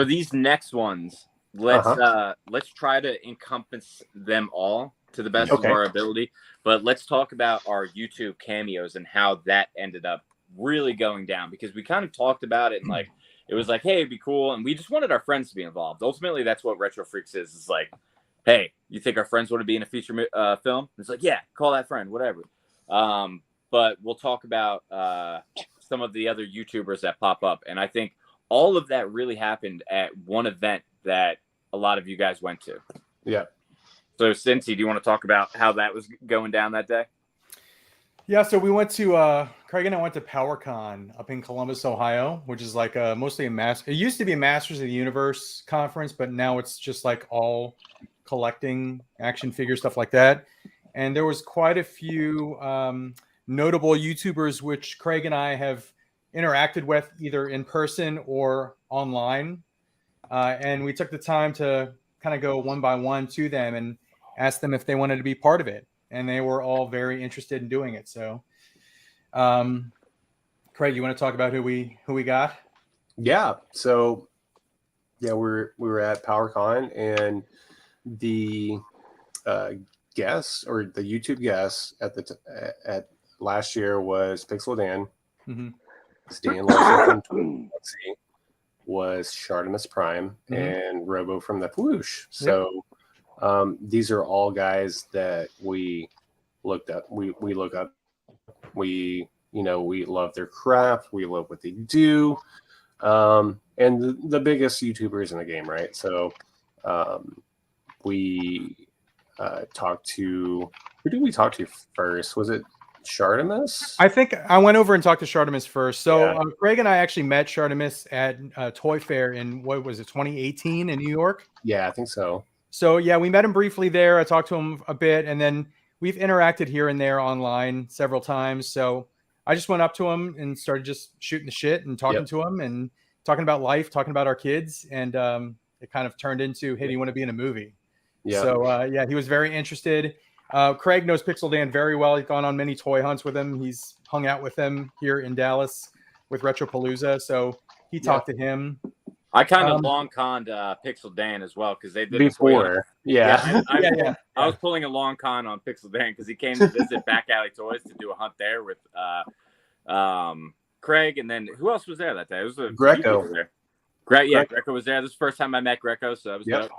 these next ones, let's try to encompass them all to the best of our ability. But let's talk about our YouTube cameos and how that ended up really going down, because we kind of talked about it and like it was like, hey, it'd be cool, and we just wanted our friends to be involved. Ultimately, that's what Retro Freaks is. It's like, hey, you think our friends want to be in a feature film? It's like, yeah, call that friend, whatever. But we'll talk about some of the other YouTubers that pop up, and I think all of that really happened at one event that a lot of you guys went to.
Yeah.
So, Cincy, do you want to talk about how that was going down that day?
Yeah, so we went to Craig and I went to PowerCon up in Columbus, Ohio, which is like mostly it used to be a Masters of the Universe conference, but now it's just like all collecting action figure stuff like that. And there was quite a few notable YouTubers which Craig and I have interacted with either in person or online. And we took the time to kind of go one by one to them and ask them if they wanted to be part of it. And they were all very interested in doing it. So, Craig, you want to talk about who we got?
Yeah. So, yeah, we were at PowerCon, and the guests or the YouTube guests at last year was Pixel Dan, Stan Larson from Galaxy, was Shartimus Prime, and Robo from the Whoosh. So. These are all guys that we looked up. We look up. We love their craft. We love what they do. And the biggest YouTubers in the game, right? So we talked to, who did we talk to first? Was it Shartimus?
I think I went over and talked to Shartimus first. So Craig and I actually met Shartimus at Toy Fair in, what was it, 2018 in New York?
Yeah, I think so.
So, yeah, we met him briefly there. I talked to him a bit, and then we've interacted here and there online several times. So I just went up to him and started just shooting the shit and talking to him. And talking about life, talking about our kids, and it kind of turned into, hey, do you want to be in a movie?
Yeah.
So yeah, he was very interested. Craig knows Pixel Dan very well. He's gone on many toy hunts with him. He's hung out with him here in Dallas with Retropalooza. So he talked to him.
I kind of long conned Pixel Dan as well because they did
before.
I was pulling a long con on Pixel Dan because he came to visit Back Alley Toys to do a hunt there with Craig, and then who else was there that day? It was
Greco.
Greco was there. This is the first time I met Greco, so that was dope.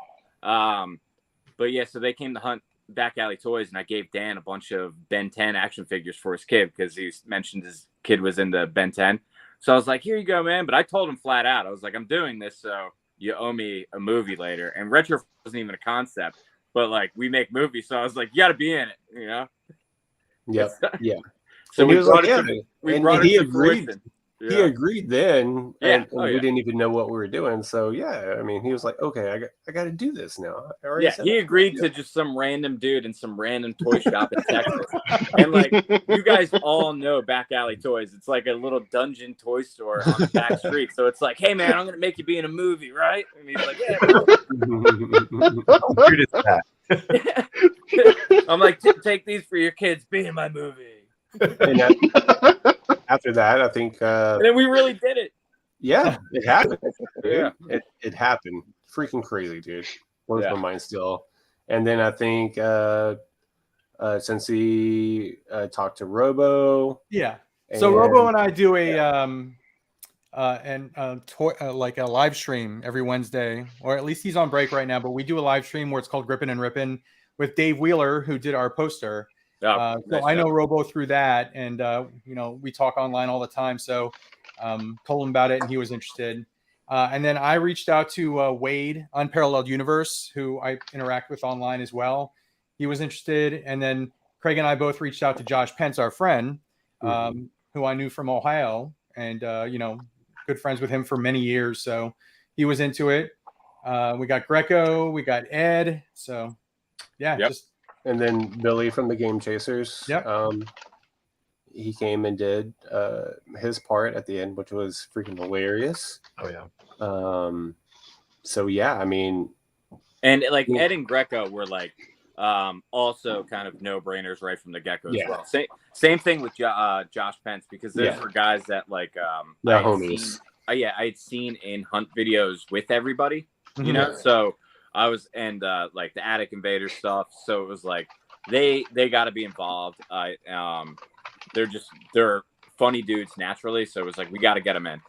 But yeah, so they came to hunt Back Alley Toys, and I gave Dan a bunch of Ben 10 action figures for his kid because he mentioned his kid was into Ben 10. So I was like, here you go, man. But I told him flat out, I was like, I'm doing this, so you owe me a movie later. And Retro wasn't even a concept, but like we make movies. So I was like, you got to be in it, you know?
Yeah.
So
and
we
he was
brought
like,
it
he
to
agreed.
fruition.
He agreed then, and we
yeah.
didn't even know what we were doing. So yeah, I mean, he was like, "Okay, I got to do this now."
He agreed to just some random dude in some random toy shop in Texas, and like you guys all know Back Alley Toys. It's like a little dungeon toy store on the back street. So it's like, hey man, I'm gonna make you be in a movie, right? And he's like, yeah.
How weird is that?
I'm like, take these for your kids. Be in my movie.
And after that, I think,
and then we really did it.
Yeah, it happened.
Yeah,
it happened. Freaking crazy, dude. Blows my mind still. And then I think since he talked to Robo,
so Robo and I do a like a live stream every Wednesday, or at least he's on break right now. But we do a live stream where it's called Grippin' and Rippin' with Dave Wheeler, who did our poster. So I know Robo through that, and we talk online all the time. So told him about it, and he was interested. And then I reached out to Wade, Unparalleled Universe, who I interact with online as well. He was interested, and then Craig and I both reached out to Josh Pence, our friend, who I knew from Ohio, and good friends with him for many years. So he was into it. We got Greco, we got Ed. So just.
And then Billy from the Game Chasers. He came and did his part at the end, which was freaking hilarious.
Oh yeah.
So yeah, I mean,
and like Ed and Greco were like also kind of no-brainers right from the get-go as well. Same thing with Josh Pence, because those were guys that like
homies.
I had seen in hunt videos with everybody, you know. So I was like the Attic Invader stuff. So it was like they got to be involved. They're funny dudes naturally. So it was like we got to get them in.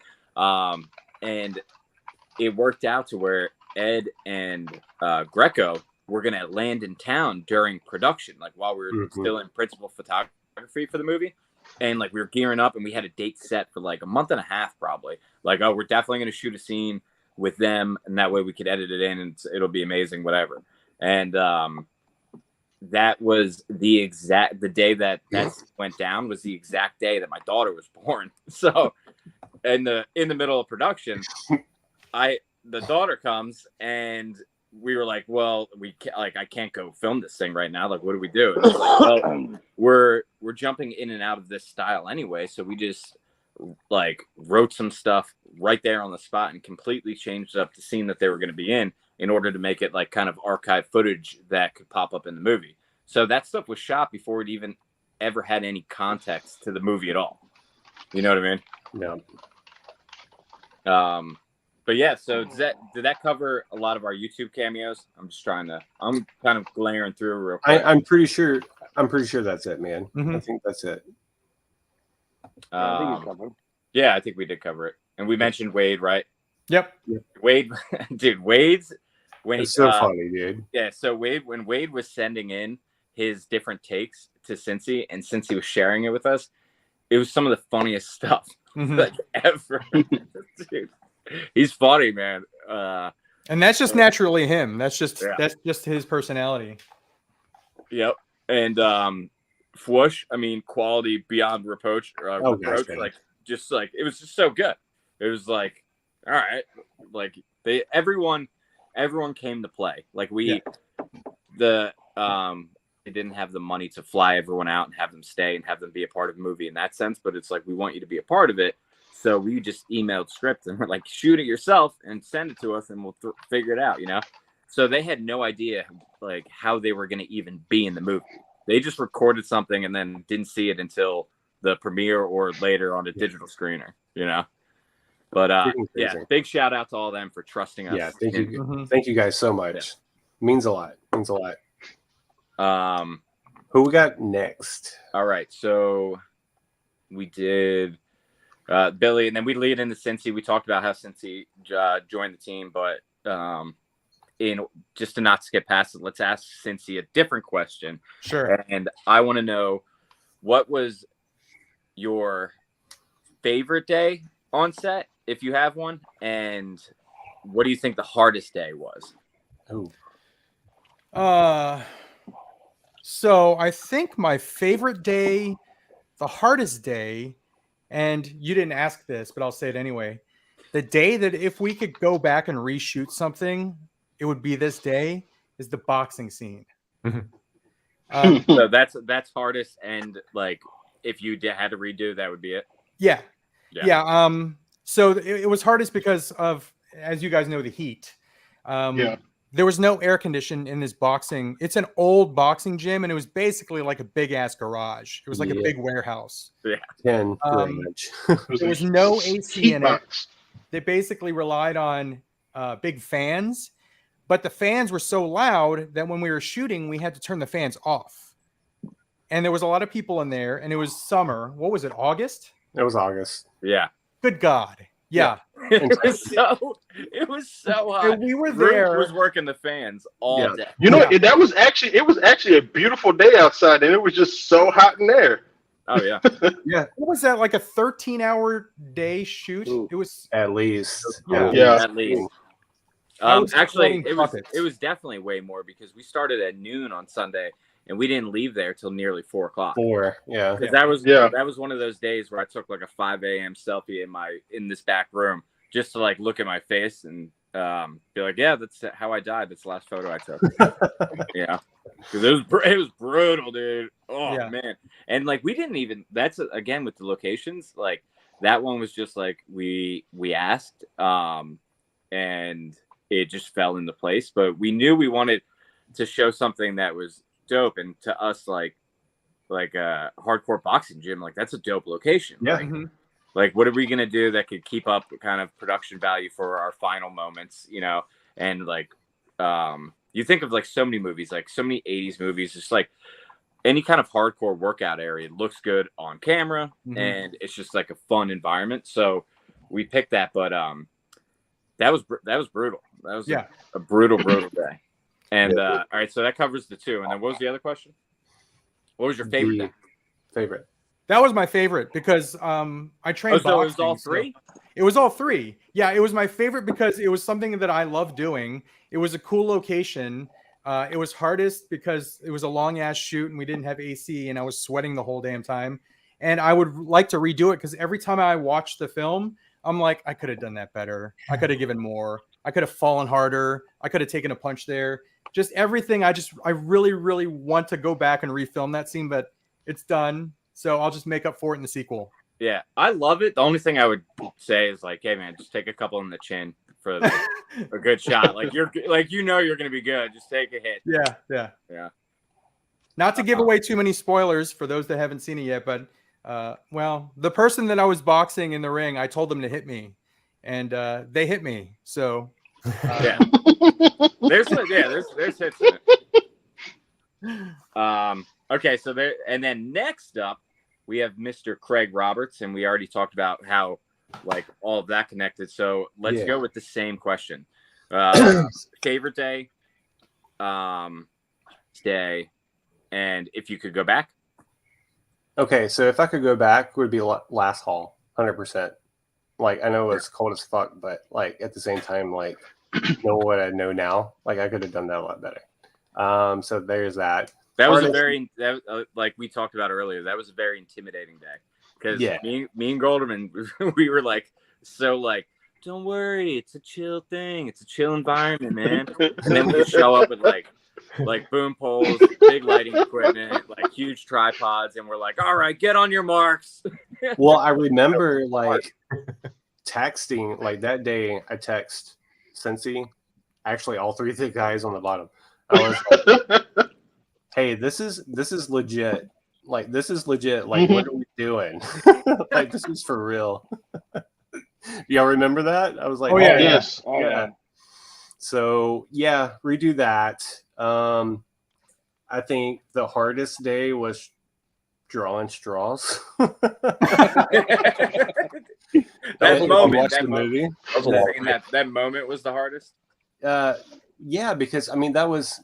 And it worked out to where Ed and Greco were gonna land in town during production, like while we were still in principal photography for the movie. And like we were gearing up, and we had a date set for like a month and a half, probably. Like, oh, we're definitely gonna shoot a scene with them, and that way we could edit it in, and it'll be amazing, whatever. And that was the day that went down was the exact day that my daughter was born. So in the middle of production, the daughter comes, and we were like, well, I can't go film this thing right now. Like, what do we do? And it's like, well, we're jumping in and out of this style anyway, so we just like wrote some stuff right there on the spot and completely changed up the scene that they were going to be in order to make it like kind of archive footage that could pop up in the movie. So that stuff was shot before it even ever had any context to the movie at all. You know what I mean?
Yeah.
But yeah, so did that cover a lot of our YouTube cameos? I'm kind of glaring through real quick.
I'm pretty sure that's it, man. I think that's it.
I think we did cover it. And we mentioned Wade, right?
Yep.
Wade, dude, Wade's when
it's so funny, dude.
Yeah, so when Wade was sending in his different takes to Cincy, and Cincy was sharing it with us, it was some of the funniest stuff like ever. Dude, he's funny, man.
And that's just naturally him. That's just his personality.
Yep. And Fwoosh, I mean, quality beyond reproach. Like just like it was just so good. It was like, all right, like everyone came to play. Like they didn't have the money to fly everyone out and have them stay and have them be a part of the movie in that sense, but it's like we want you to be a part of it. So we just emailed scripts and we're like, shoot it yourself and send it to us and we'll figure it out, you know? So they had no idea like how they were going to even be in the movie. They just recorded something and then didn't see it until the premiere or later on a digital screener, you know? But yeah, big shout out to all of them for trusting us.
Yeah, thank you guys so much. Means a lot. Means a lot. Who we got next?
All right, so we did Billy, and then we lead into Cincy. We talked about how Cincy joined the team, but just to not skip past it, let's ask Cincy a different question.
Sure.
And I want to know, what was your favorite day on set, if you have one, and what do you think the hardest day was?
So I think my favorite day, the hardest day, and you didn't ask this, but I'll say it anyway. The day that if we could go back and reshoot something, it would be this day, is the boxing scene.
So that's hardest, and like if you had to redo, that would be it.
Yeah. So it was hardest because of, as you guys know, the heat. There was no air condition in this boxing. It's an old boxing gym, and it was basically like a big ass garage. It was like a big warehouse.
Yeah.
There was no AC in it. They basically relied on big fans, but the fans were so loud that when we were shooting, we had to turn the fans off. And there was a lot of people in there, and it was summer. What was it, August?
It was August.
Yeah.
Good God. Yeah.
It was so hot.
And we were there.
Bruce was working the fans all day.
You know, it was actually a beautiful day outside, and it was just so hot in there.
Oh yeah.
Yeah. What was that, like a 13-hour day shoot?
Ooh,
it was
at least.
At least. Actually,
it
was definitely way more, because we started at noon on Sunday and we didn't leave there till nearly 4 o'clock. That was one of those days where I took like a 5 a.m. selfie in this back room just to like look at my face and be like, yeah, that's how I died. That's the last photo I took. Yeah, because it was brutal, dude. Oh man, and like we didn't even. That's again with the locations. Like that one was just like we asked, and it just fell into place. But we knew we wanted to show something that was dope, and to us, like a hardcore boxing gym, like that's a dope location.
Yeah.
Like, what are we gonna do that could keep up kind of production value for our final moments, you know? And like, you think of like so many movies, like so many 80s movies, just like any kind of hardcore workout area looks good on camera, and it's just like a fun environment. So we picked that, but that was brutal. That was a brutal day. And all right, so that covers the two. And then what was the other question? What was your favorite day?
Favorite.
That was my favorite because I trained boxing.
So it was all three?
It was all three. Yeah, it was my favorite because it was something that I love doing. It was a cool location. It was hardest because it was a long ass shoot and we didn't have AC and I was sweating the whole damn time. And I would like to redo it because every time I watch the film, I'm like, I could have done that better. I could have given more. I could have fallen harder. I could have taken a punch there. Just everything. I really, really want to go back and refilm that scene, but it's done. So I'll just make up for it in the sequel.
Yeah, I love it. The only thing I would say is like, hey man, just take a couple in the chin for a good shot. Like you're gonna be good. Just take a hit.
Yeah. Not to give away too many spoilers for those that haven't seen it yet, but well, the person that I was boxing in the ring, I told them to hit me, and they hit me. So
yeah, there's hits in it. Okay, so there, and then next up we have Mr. Craig Roberts, and we already talked about how like all of that connected. So let's go with the same question. Favorite day, day, and if you could go back.
Okay, so if I could go back, it would be last haul, 100%. Like I know it's cold as fuck, but like at the same time, like know what I know now, like I could have done that a lot better. So there's that.
That was like we talked about earlier. That was a very intimidating day because me and Golderman, we were like, so like, don't worry, it's a chill thing, it's a chill environment, man. And then we show up with like boom poles, big lighting equipment, like huge tripods, and we're like, all right, get on your marks.
Well, I remember like texting like that day. I text Cincy, actually all three of the guys on the bottom. I was like, hey, this is legit. Like this is legit. Like what are we doing? Like this is for real. Y'all remember that? I was like,
Oh yeah,
yes.
Oh, yeah.
So yeah, redo that. I think the hardest day was drawing straws.
That moment,
that
moment was the hardest.
Yeah, because I mean that was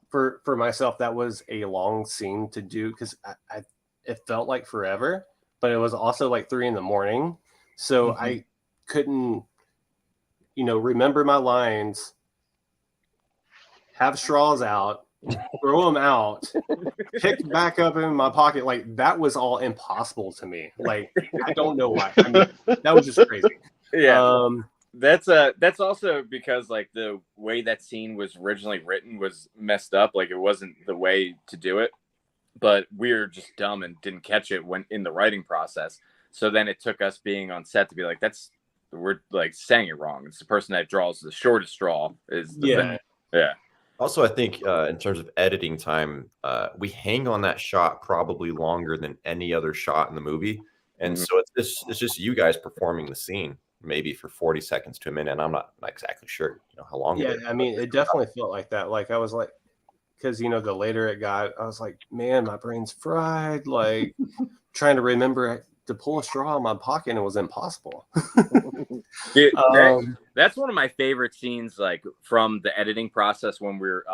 for myself. That was a long scene to do because I it felt like forever, but it was also like 3 a.m. So I couldn't, remember my lines, have straws out, throw them out, pick back up in my pocket. Like that was all impossible to me. Like I don't know why. I mean, that was just crazy.
Yeah. That's also because like the way that scene was originally written was messed up. Like it wasn't the way to do it, but we were just dumb and didn't catch it when in the writing process. So then it took us being on set to be like, we're like saying it wrong. It's the person that draws the shortest straw is the thing. Yeah.
Also, I think in terms of editing time, we hang on that shot probably longer than any other shot in the movie. And so it's just you guys performing the scene maybe for 40 seconds to a minute. And I'm not exactly sure how long it is.
I mean, it definitely felt like that. Like I was like, because the later it got, I was like, man, my brain's fried. Like trying to remember to pull a straw out of my pocket, and it was impossible.
Dude, that's one of my favorite scenes, like from the editing process when we're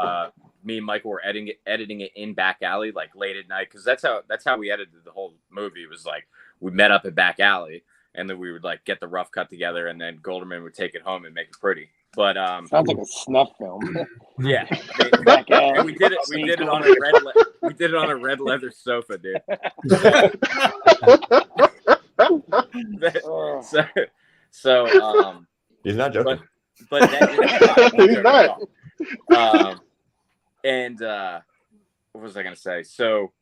me and Michael were editing it in back alley, like late at night, because that's how we edited the whole movie. It was like we met up at back alley, and then we would like get the rough cut together, and then Golderman would take it home and make it pretty. But
sounds like a snuff film.
Yeah, and we did it on a red leather sofa, dude. So
he's not joking.
But
he's not.
And what was I gonna say? So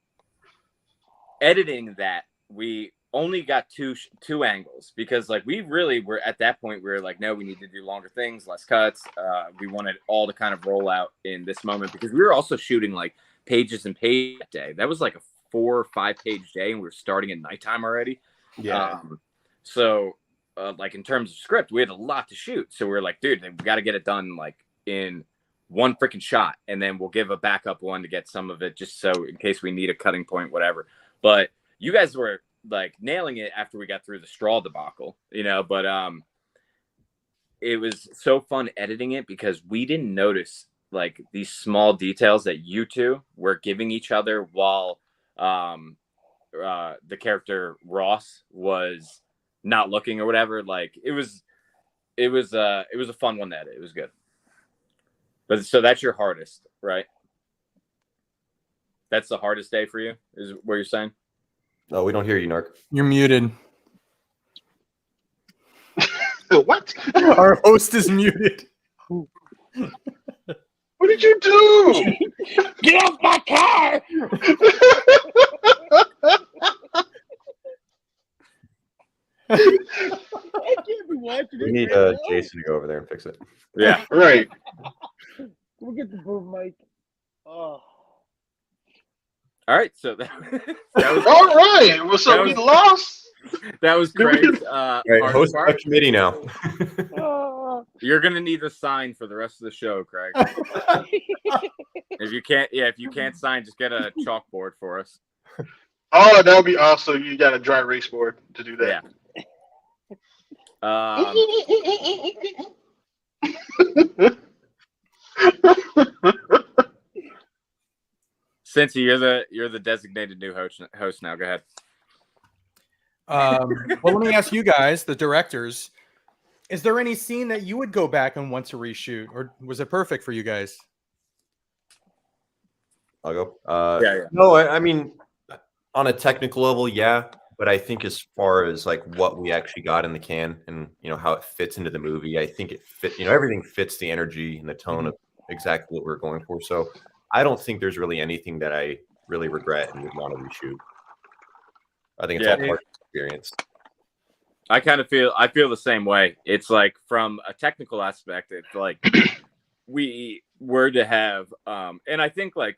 editing that, we only got two angles because like we really were at that point we were like, no, we need to do longer things, less cuts. We wanted all to kind of roll out in this moment because we were also shooting like pages and pages that day. That was like a 4 or 5 page day, and we were starting at nighttime already.
Yeah.
So like in terms of script, we had a lot to shoot. So we were like, dude, we got to get it done like in one freaking shot, and then we'll give a backup one to get some of it just so in case we need a cutting point, whatever. But you guys were like nailing it after we got through the straw debacle, but it was so fun editing it because we didn't notice like these small details that you two were giving each other while the character Ross was not looking or whatever. Like it was a fun one to edit. It was good. But so that's your hardest, right? That's the hardest day for you, is what you're saying?
No, we don't hear you, Narc.
You're muted.
What?
Our host is muted.
What did you do?
Get off my car! I can't be watching
We need
right now.
Jason to go over there and fix it.
Yeah.
Right.
We'll get the boom mic. Oh.
All right, so that was
All right. Well, so we lost.
That was Craig's
Right, host by committee now.
You're gonna need a sign for the rest of the show, Craig. If you can't sign, just get a chalkboard for us.
Oh, that would be awesome. You got a dry erase board to do that.
Cincy, you're the designated new host now. Go ahead.
Well, let me ask you guys, the directors, is there any scene that you would go back and want to reshoot, or was it perfect for you guys?
I'll go.
Yeah.
No, I mean, on a technical level, yeah. But I think as far as like what we actually got in the can and how it fits into the movie, I think it fit. Everything fits the energy and the tone of exactly what we're going for. So I don't think there's really anything that I really regret and would want to reshoot. I think it's all part of the experience.
I feel the same way. It's like from a technical aspect, it's like we were to have, and I think like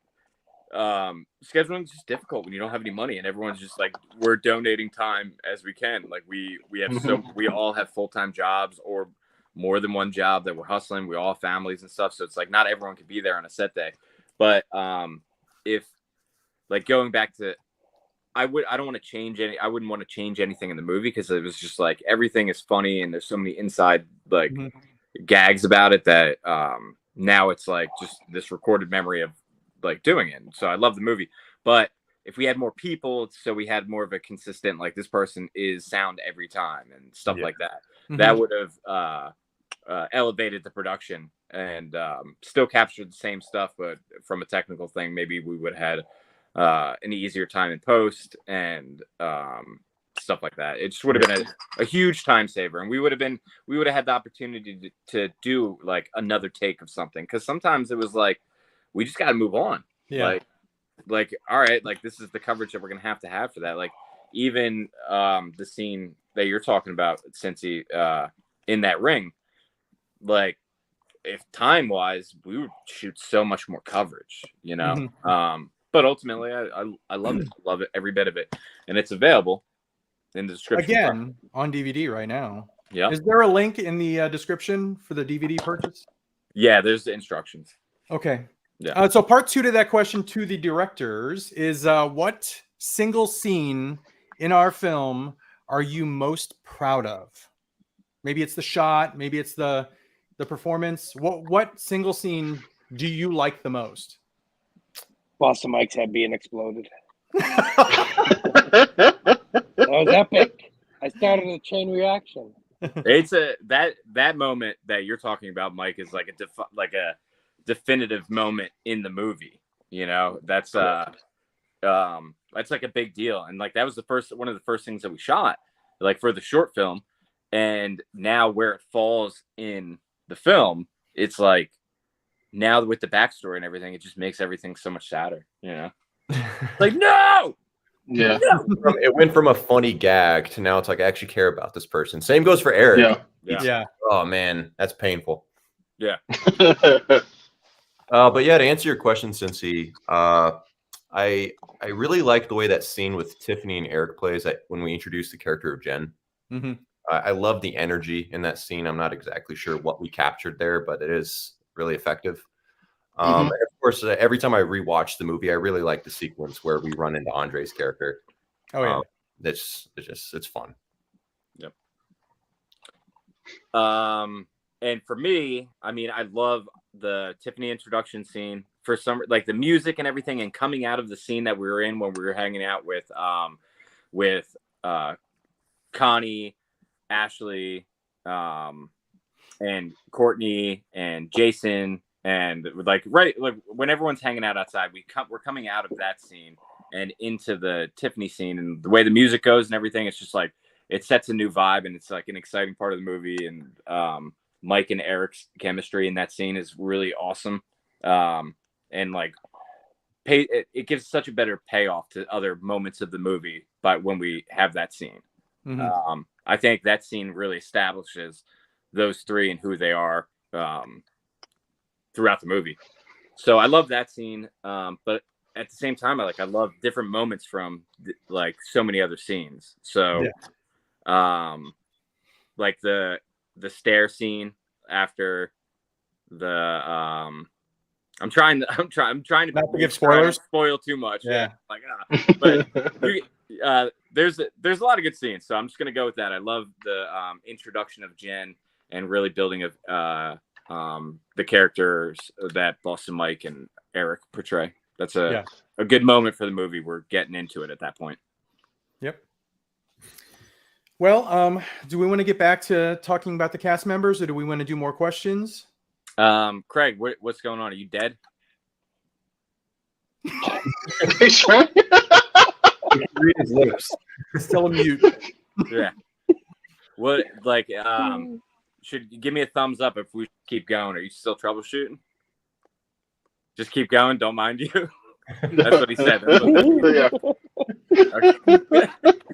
scheduling is just difficult when you don't have any money and everyone's just like, we're donating time as we can. Like we all have full-time jobs or more than one job that we're hustling. We all have families and stuff. So it's like, not everyone could be there on a set day, but if like going back to, I wouldn't want to change anything in the movie, because it was just like everything is funny and there's so many inside like gags about it that now it's like just this recorded memory of like doing it. So I love the movie, but if we had more people, so we had more of a consistent, like this person is sound every time and stuff like that, that would have elevated the production and still captured the same stuff, but from a technical thing, maybe we would have had an easier time in post and stuff like that. It just would have been a huge time saver, and we would have had the opportunity to do like another take of something, because sometimes it was like we just got to move on. Like all right, like this is the coverage that we're gonna have to have for that. Like even the scene that you're talking about, Cincy, in that ring, like if time wise we would shoot so much more coverage, you know. But ultimately, I love it, every bit of it, and it's available in the description.
Again, on DVD right now.
Yeah.
Is there a link in the description for the DVD purchase?
Yeah, there's the instructions.
Okay.
Yeah.
So part 2 to that question to the directors is, what single scene in our film are you most proud of? Maybe it's the shot, maybe it's the performance. What single scene do you like the most?
Boston Mike's head being exploded. That was epic. I started a chain reaction.
It's that moment that you're talking about, Mike, is like a definitive moment in the movie. You know, that's like a big deal, and like that was one of the first things that we shot, like for the short film, and now where it falls in the film, it's like, now with the backstory and everything, it just makes everything so much sadder, you know. Like, no.
Yeah.
No!
It went from a funny gag to now it's like I actually care about this person. Same goes for Eric.
Yeah.
Oh man, that's painful.
Yeah.
But yeah, to answer your question, Cincy, I really like the way that scene with Tiffany and Eric plays when we introduce the character of Jen. I love the energy in that scene. I'm not exactly sure what we captured there, but it is really effective. And of course, every time I rewatch the movie, I really like the sequence where we run into Andre's character.
Oh yeah,
it's fun.
Yep. And for me, I mean, I love the Tiffany introduction scene for some, like the music and everything, and coming out of the scene that we were in when we were hanging out with Connie, Ashley, and Courtney and Jason, and like when everyone's hanging out outside, we're coming out of that scene and into the Tiffany scene, and the way the music goes and everything, it's just like it sets a new vibe, and it's like an exciting part of the movie. And Mike and Eric's chemistry in that scene is really awesome, and like it gives such a better payoff to other moments of the movie. But when we have that scene, I think that scene really establishes those three and who they are throughout the movie. So I love that scene, but at the same time, I love different moments from like so many other scenes. So like the stair scene after the I'm trying to
not to give spoilers.
Spoil too much. Yeah. Like but there's a lot of good scenes, so I'm just gonna go with that. I love the introduction of Jen and really building of the characters that Boston Mike and Eric portray. That's a good moment for the movie. We're getting into it at that point.
Yep. Well, do we want to get back to talking about the cast members, or do we want to do more questions?
Craig, what's going on? Are you dead?
He's trying.
Read his lips.
Still a mute.
Yeah. What, like, should you give me a thumbs up if we keep going? Are you still troubleshooting? Just keep going. Don't mind you. That's what he said.
Yeah.
Okay.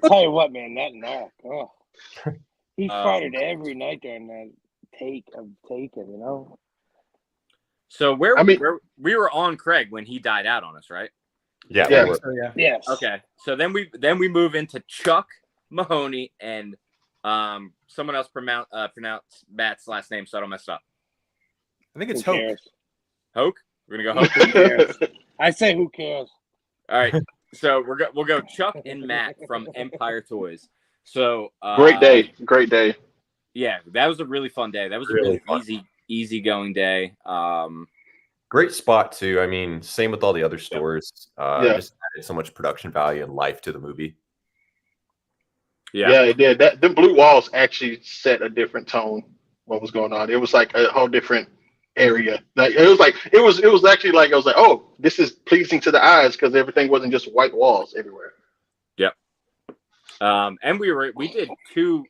tell you what, man, that knock. Oh. He farted every night during that take of taking, you know.
So where we were on Craig when he died out on us, right?
Yeah.
Yeah.
Yes.
Okay. So then we move into Chuck Mahoney and someone else pronounce Matt's last name so I don't mess up.
I think it's
Who
Hope.
cares?
Hoke? We're gonna go Hoke.
Who cares? I say who cares?
All right. So we'll go Chuck and Matt from Empire Toys. So
Great day.
Yeah, that was a really fun day. That was a really easy going day.
Great spot too. I mean, same with all the other stores. Just added so much production value and life to the movie.
Yeah, it did. The blue walls actually set a different tone. What was going on? It was like a whole different area. Like it was actually like I was like, oh, this is pleasing to the eyes because everything wasn't just white walls everywhere.
Yep. And we did two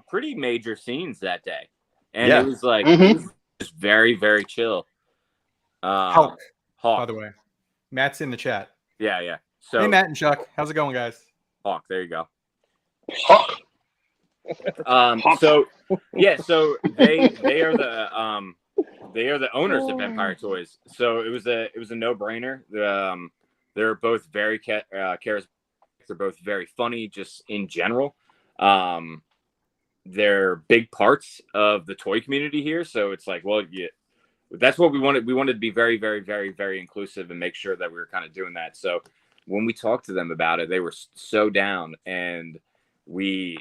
pretty major scenes that day, and it was like it was just very, very chill.
Hawk,
by
by the way, Matt's in the chat.
Yeah. So
hey, Matt and Chuck, how's it going, guys?
Hawk, there you go.
Hawk.
So they are the owners of Empire Toys. So it was a no-brainer. They're both very charismatic. They're both very funny, just in general. They're big parts of the toy community here. So it's like, well, that's what we wanted. We wanted to be very, very, very, very inclusive and make sure that we were kind of doing that. So when we talked to them about it, they were so down, and we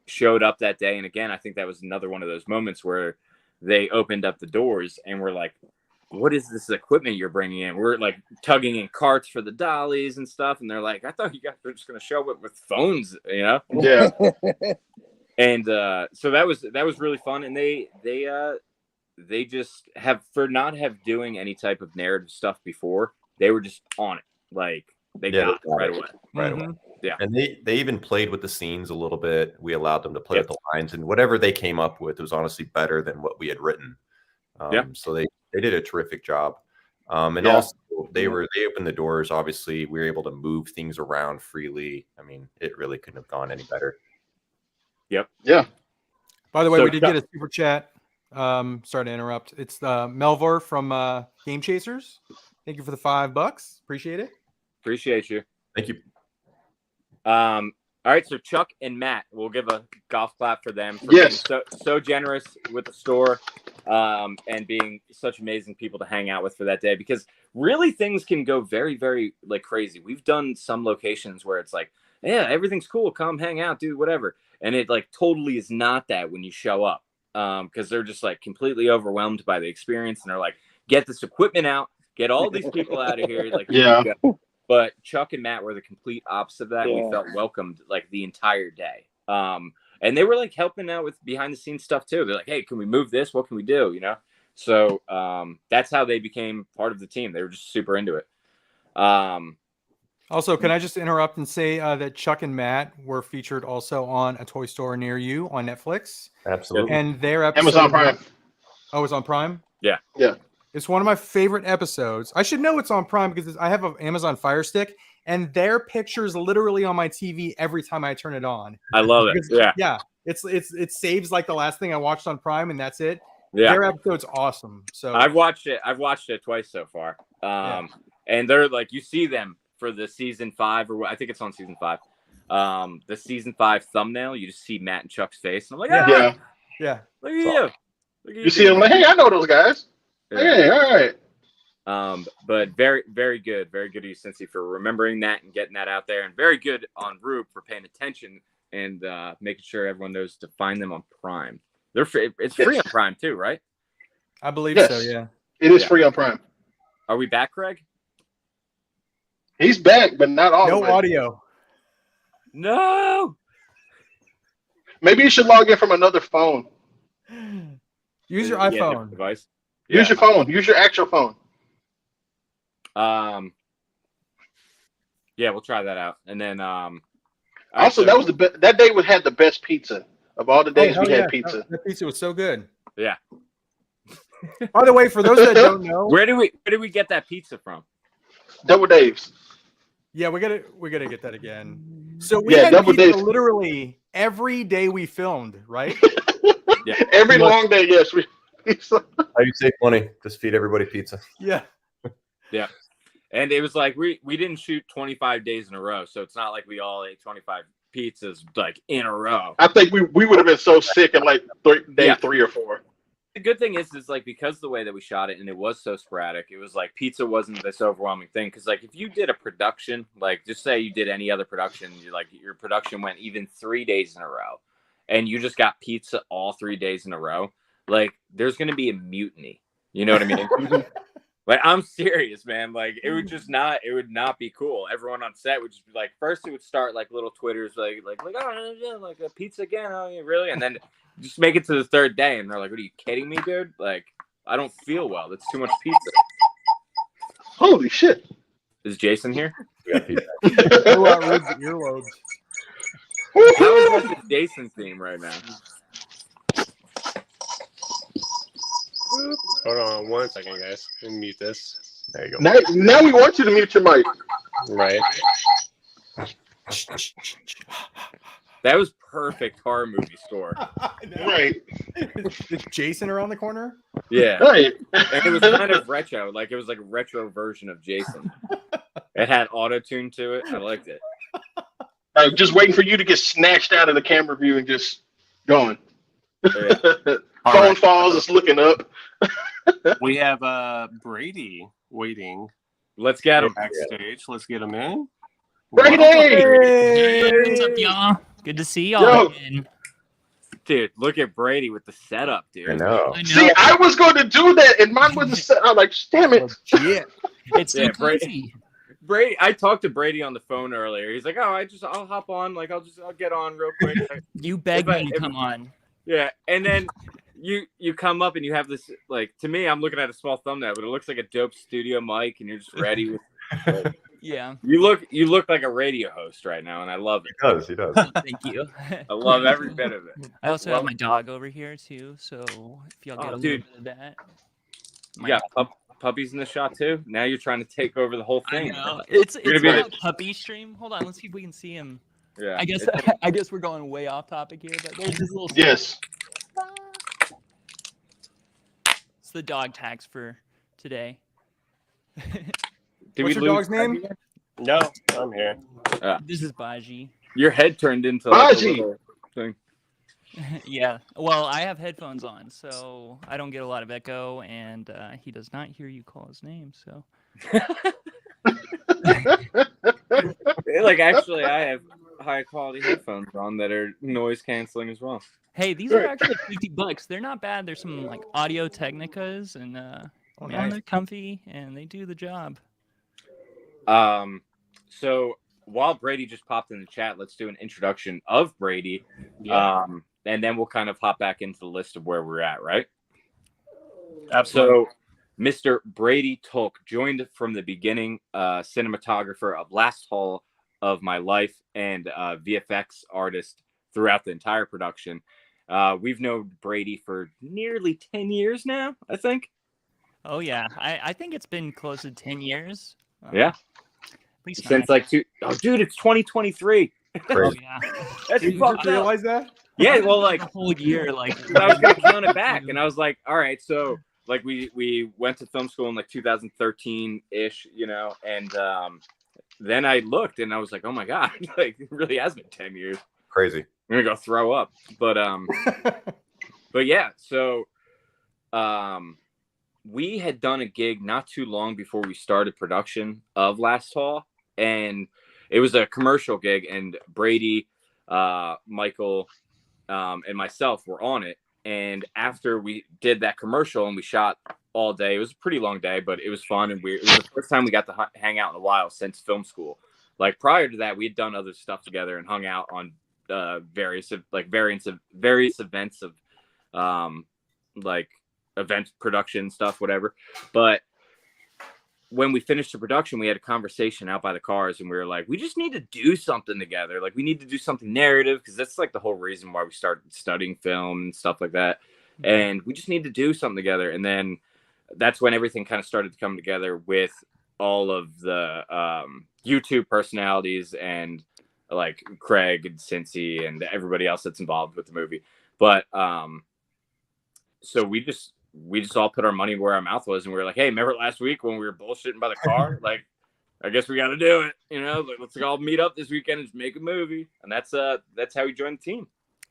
showed up that day. And again, I think that was another one of those moments where they opened up the doors and we're like, what is this equipment you're bringing in? We're like tugging in carts for the dollies and stuff. And they're like, I thought you guys were just going to show up with phones, you know?
Yeah.
And so that was really fun. And they just not doing any type of narrative stuff before, they were just on it. Like they got it right away.
Right away.
Yeah.
And they even played with the scenes a little bit. We allowed them to play with the lines, and whatever they came up with was honestly better than what we had written. So they did a terrific job. And also they opened the doors. Obviously, we were able to move things around freely. I mean, it really couldn't have gone any better.
Yep.
Yeah.
By the way, we did get a super chat. Sorry to interrupt. It's Melvor from Game Chasers. Thank you for the $5. Appreciate it.
Appreciate you.
Thank you.
All right, so Chuck and Matt, we'll give a golf clap for them for being so generous with the store, and being such amazing people to hang out with for that day, because really things can go very, very like crazy. We've done some locations where it's like, yeah, everything's cool, come hang out, do whatever. And it like totally is not that when you show up, because they're just like completely overwhelmed by the experience, and they're like, get this equipment out, get all these people out of here. Like, But Chuck and Matt were the complete opposite of that. We felt welcomed like the entire day. And they were like helping out with behind the scenes stuff too. They're like, hey, can we move this? What can we do? You know? So that's how they became part of the team. They were just super into it.
Also, can I just interrupt and say that Chuck and Matt were featured also on A Toy Store Near You on Netflix?
Absolutely.
And their episode,
Amazon Prime.
Oh, it's on Prime?
Yeah.
It's one of my favorite episodes. I should know it's on Prime because I have an Amazon Fire Stick, and their picture is literally on my TV every time I turn it on.
I love it.
Yeah. It saves like the last thing I watched on Prime, and that's it.
Yeah.
Their episode's awesome. So
I've watched it twice so far. And they're like, you see them for the season 5, or I think it's on season 5. The season 5 thumbnail, you just see Matt and Chuck's face, and I'm like,
yeah.
Look at you.
You see them like, hey, I know those guys. Hey, all right.
But very, very good of you, Cincy, for remembering that and getting that out there, and very good on Rube for paying attention and making sure everyone knows to find them on Prime. They're free. It's free on Prime too, right?
I believe so. Yeah,
it is free on Prime.
Are we back, Craig?
He's back, but not all.
No audio.
No.
Maybe you should log in from another phone.
Use your iPhone
device.
Use your phone. Use your actual phone.
Yeah, we'll try that out. And then
also, that was that day we had the best pizza of all the days we had pizza.
That pizza was so good.
Yeah.
By the way, for those that don't know,
where do we get that pizza from?
Double Dave's.
Yeah, we gotta get that again. So we had pizza literally every day we filmed, right?
Yeah.
Every long day, yes.
How you save money? Just feed everybody pizza.
Yeah.
Yeah. And it was like we didn't shoot 25 days in a row, so it's not like we all ate 25 pizzas like in a row.
I think we would have been so sick in like day 3 or 4.
The good thing is like because the way that we shot it and it was so sporadic, it was like pizza wasn't this overwhelming thing. Because like if you did a production, like just say you did any other production, like your production went even 3 days in a row, and you just got pizza all 3 days in a row, like there's gonna be a mutiny. You know what I mean? Like I'm serious, man. Like it would not be cool. Everyone on set would just be like, first it would start like little Twitters, like oh yeah, like a pizza again, oh yeah, really? And then just make it to the 3rd day, and they're like, "What are you kidding me, dude? Like I don't feel well. That's too much pizza."
Holy shit!
Is Jason here?
We got pizza.
Earlobes.
How is that the Jason theme right now?
Hold on 1 second, guys. Let me mute this.
There you go.
Now we want you to mute your mic.
Right.
That was perfect horror movie score.
Right.
Is Jason around the corner?
Yeah.
Right.
And it was kind of retro. Like it was like a retro version of Jason. It had auto-tune to it. I liked it.
Just waiting for you to get snatched out of the camera view and just gone.
Yeah.
Phone falls, it's looking up.
We have Brady waiting.
Let's get him
backstage. Let's get him in.
Brady!
What's up, y'all? Good to see y'all again.
Dude, look at Brady with the setup, dude.
I know.
See, I was going to do that, and mine wasn't set. I'm like, damn it.
Yeah.
It's so comfy.
Brady, I talked to Brady on the phone earlier. He's like, "Oh, I'll hop on. Like, I'll get on real quick."
You begged me to come on.
Yeah, and then you come up and you have this, like, to me, I'm looking at a small thumbnail, but it looks like a dope studio mic, and you're just ready with. Like,
yeah.
You look like a radio host right now, and I love it.
He does.
Thank you.
I love every bit of it.
I also have my dog over here too, so if y'all get a little bit of that.
Yeah, puppies in the shot too. Now you're trying to take over the whole thing.
I know. It's not a puppy stream. Hold on, let's see if we can see him.
Yeah.
I guess we're going way off topic here, but there's this little.
Yes.
It's the dog tags for today.
What's your dog's name?
No, I'm here.
This is Baji.
Your head turned into like
Baji.
a little thing.
Yeah. Well, I have headphones on, so I don't get a lot of echo, and he does not hear you call his name. So.
Like actually, I have high quality headphones on that are noise canceling as well.
Hey, these are actually $50. They're not bad. There's some like Audio Technicas, and man, they're comfy and they do the job.
So while Brady just popped in the chat, let's do an introduction of Brady.
Yeah.
And then we'll kind of hop back into the list of where we're at, right?
Absolutely.
So Mr. Brady Tolk joined from the beginning, cinematographer of Last Hall of My Life and VFX artist throughout the entire production. We've known Brady for nearly 10 years now, I think.
Oh, yeah. I think it's been close to 10 years.
Yeah. Since like oh, dude, it's 2023.
Oh, yeah.
That's
Did you realize that?
Yeah, well, like
a whole year, like
I was gonna count it back, and I was like, all right, so like we went to film school in like 2013-ish, you know, and then I looked and I was like, oh my god, like it really has been 10 years.
Crazy.
I'm gonna go throw up, but yeah, so we had done a gig not too long before we started production of Last Hall, and it was a commercial gig, and Brady, Michael, and myself were on it. And after we did that commercial and we shot all day, it was a pretty long day, but it was fun and weird. It was the first time we got to hang out in a while since film school. Like prior to that, we had done other stuff together and hung out on various events of like event production stuff, whatever. But when we finished the production, we had a conversation out by the cars, and we were like, we just need to do something together. Like, we need to do something narrative, because that's like the whole reason why we started studying film and stuff like that. And we just need to do something together. And then that's when everything kind of started to come together with all of the YouTube personalities and like Craig and Cincy and everybody else that's involved with the movie. But so we just all put our money where our mouth was, and we were like, hey, remember last week when we were bullshitting by the car? Like, I guess we got to do it, like, let's all meet up this weekend and just make a movie. And that's how we joined the team.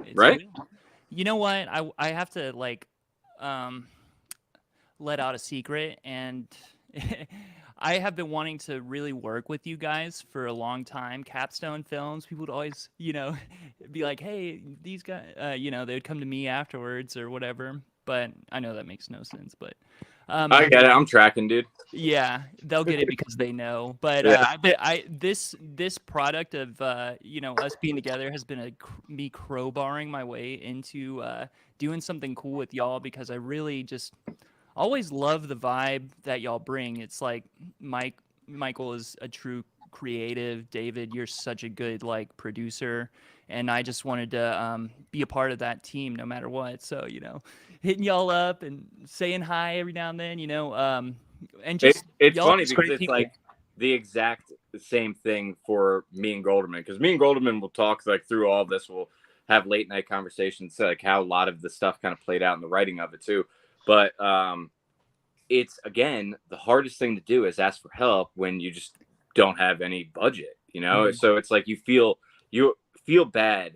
It's right.
Real. You know what? I have to like let out a secret, and I have been wanting to really work with you guys for a long time. Capstone Films, people would always, be like, hey, these guys, they would come to me afterwards or whatever. But I know that makes no sense. But
I get it. I'm tracking, dude.
Yeah, they'll get it because they know. But this product of us being together has been me crowbarring my way into doing something cool with y'all, because I really just always love the vibe that y'all bring. It's like Michael is a true creative. David, you're such a good like producer, and I just wanted to be a part of that team no matter what. So hitting y'all up and saying hi every now and then, and just
it's funny because it's like the exact same thing for me and Golderman, because me and Golderman will talk like through all of this. We'll have late night conversations, like how a lot of the stuff kind of played out in the writing of it too. But it's, again, the hardest thing to do is ask for help when you just don't have any budget, Mm-hmm. So it's like you feel bad,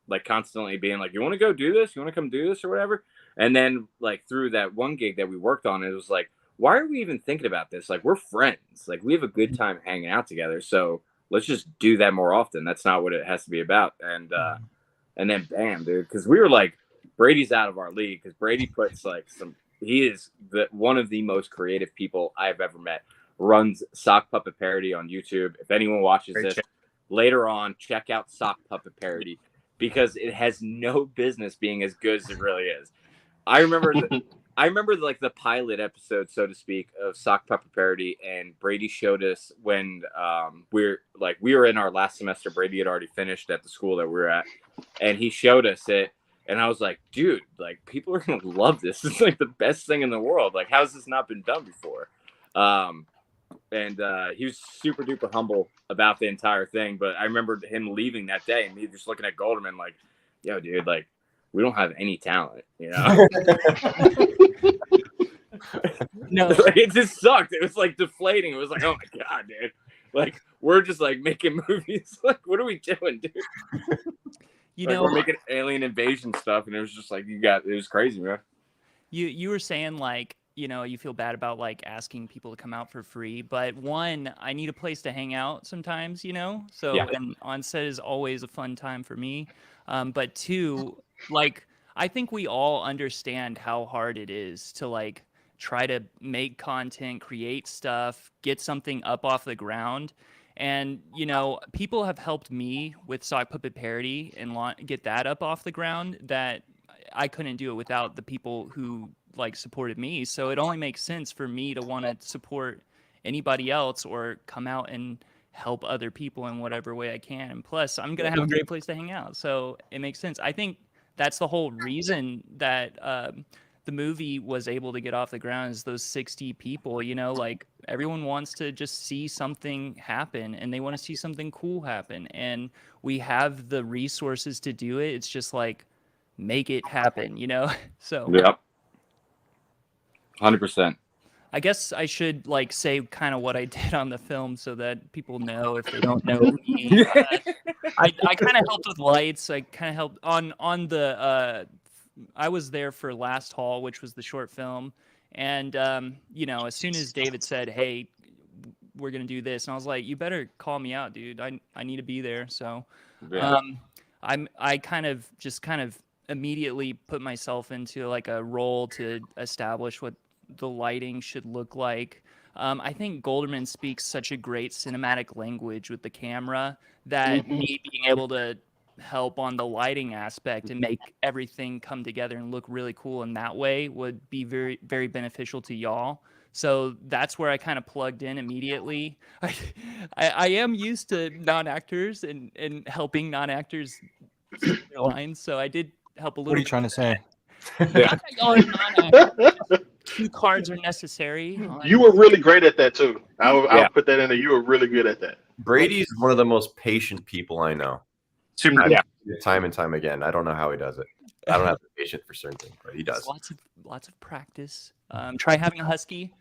like constantly being like, you want to go do this? You want to come do this or whatever? And then like through that one gig that we worked on, it was like, why are we even thinking about this? Like, we're friends. Like, we have a good time hanging out together. So let's just do that more often. That's not what it has to be about. And then bam, dude, because we were like, Brady's out of our league, because Brady puts like he is one of the most creative people I've ever met. Runs Sock Puppet Parody on YouTube. If anyone watches this later on, check out Sock Puppet Parody, because it has no business being as good as it really is. I remember like the pilot episode, so to speak, of Sock Puppet Parody, and Brady showed us when we were in our last semester. Brady had already finished at the school that we were at, and he showed us it. And I was like, dude, like, people are going to love this. It's like the best thing in the world. Like, how's this not been done before? And he was super duper humble about the entire thing. But I remember him leaving that day and me just looking at Golderman like, yo, dude, like, we don't have any talent, No, like, it just sucked. It was like deflating. It was like, oh my God, dude. Like, we're just like making movies. Like, what are we doing, dude? We're making alien invasion stuff, and it was just like it was crazy, man.
You were saying like, you feel bad about like asking people to come out for free, but one, I need a place to hang out sometimes, so yeah. And on set is always a fun time for me. But two, like, I think we all understand how hard it is to like try to make content, create stuff, get something up off the ground. And, people have helped me with Sock Puppet Parody and get that up off the ground, that I couldn't do it without the people who like supported me. So it only makes sense for me to want to support anybody else or come out and help other people in whatever way I can. And plus, I'm going to have a great place to hang out. So it makes sense. I think that's the whole reason that the movie was able to get off the ground, is those 60 people, like, everyone wants to just see something happen, and they want to see something cool happen. And we have the resources to do it. It's just like, make it happen, So
yep. 100%.
I guess I should like say kind of what I did on the film so that people know if they don't know me. I kind of helped with lights. I kind of helped on the I was there for Last Hall, which was the short film. And, as soon as David said, hey, we're going to do this, and I was like, you better call me out, dude. I need to be there. So I kind of immediately put myself into like a role to establish what the lighting should look like. I think Golderman speaks such a great cinematic language with the camera that me being able to help on the lighting aspect and make everything come together and look really cool in that way would be very, very beneficial to y'all. So that's where I kind of plugged in immediately. I am used to non-actors and helping non-actors keep their lines, so I did help a little.
What are you trying to say?
Yeah. Y'all are non-actors. 2 cards are necessary.
You were really great at that too. I'll put that in there. You were really good at that.
Brady's one of the most patient people I know.
Super.
Time and time again. I don't know how he does it. I don't have the patience for certain things, but he does.
Lots of practice. Try having a husky.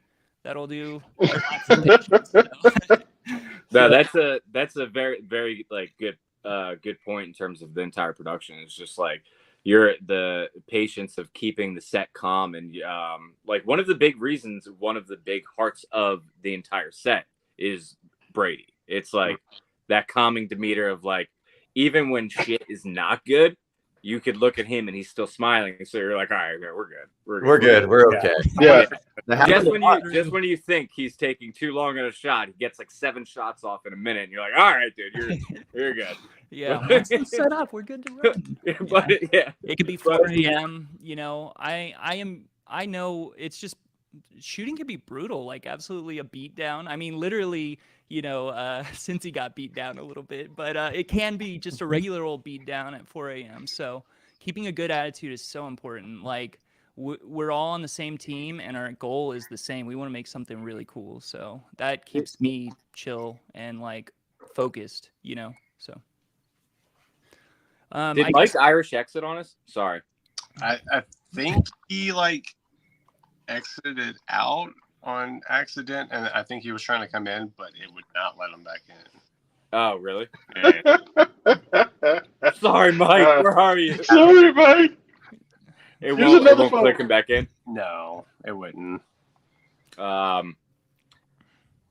That'll do. Lots of patience, you know?
No, that's a very, very like good point in terms of the entire production. It's just like the patience of keeping the set calm, and like one of the big reasons, one of the big hearts of the entire set is Brady. It's like that calming demeanor of like, even when shit is not good, you could look at him and he's still smiling. So you're like, all right, we're good.
We're good. We're okay.
Yeah.
Just when you think he's taking too long on a shot, he gets like 7 shots off in a minute, and you're like, all right, dude, you're good.
Yeah, once it's set up, we're good to run. It could be 4 a.m. You know, I know it's just shooting can be brutal, like absolutely a beatdown. I mean, literally, you know, since he got beat down a little bit, but it can be just a regular old beat down at 4 a.m. So keeping a good attitude is so important. Like we're all on the same team and our goal is the same. We want to make something really cool. So that keeps me chill and like focused, you know, so.
Did Mike Irish exit on us? Sorry.
I think he like exited out on accident, and I think he was trying to come in, but it would not let him back in.
Oh, really?
Yeah.
Sorry, Mike. Where are you?
Sorry, Mike.
It won't click him back in?
No, it wouldn't.
All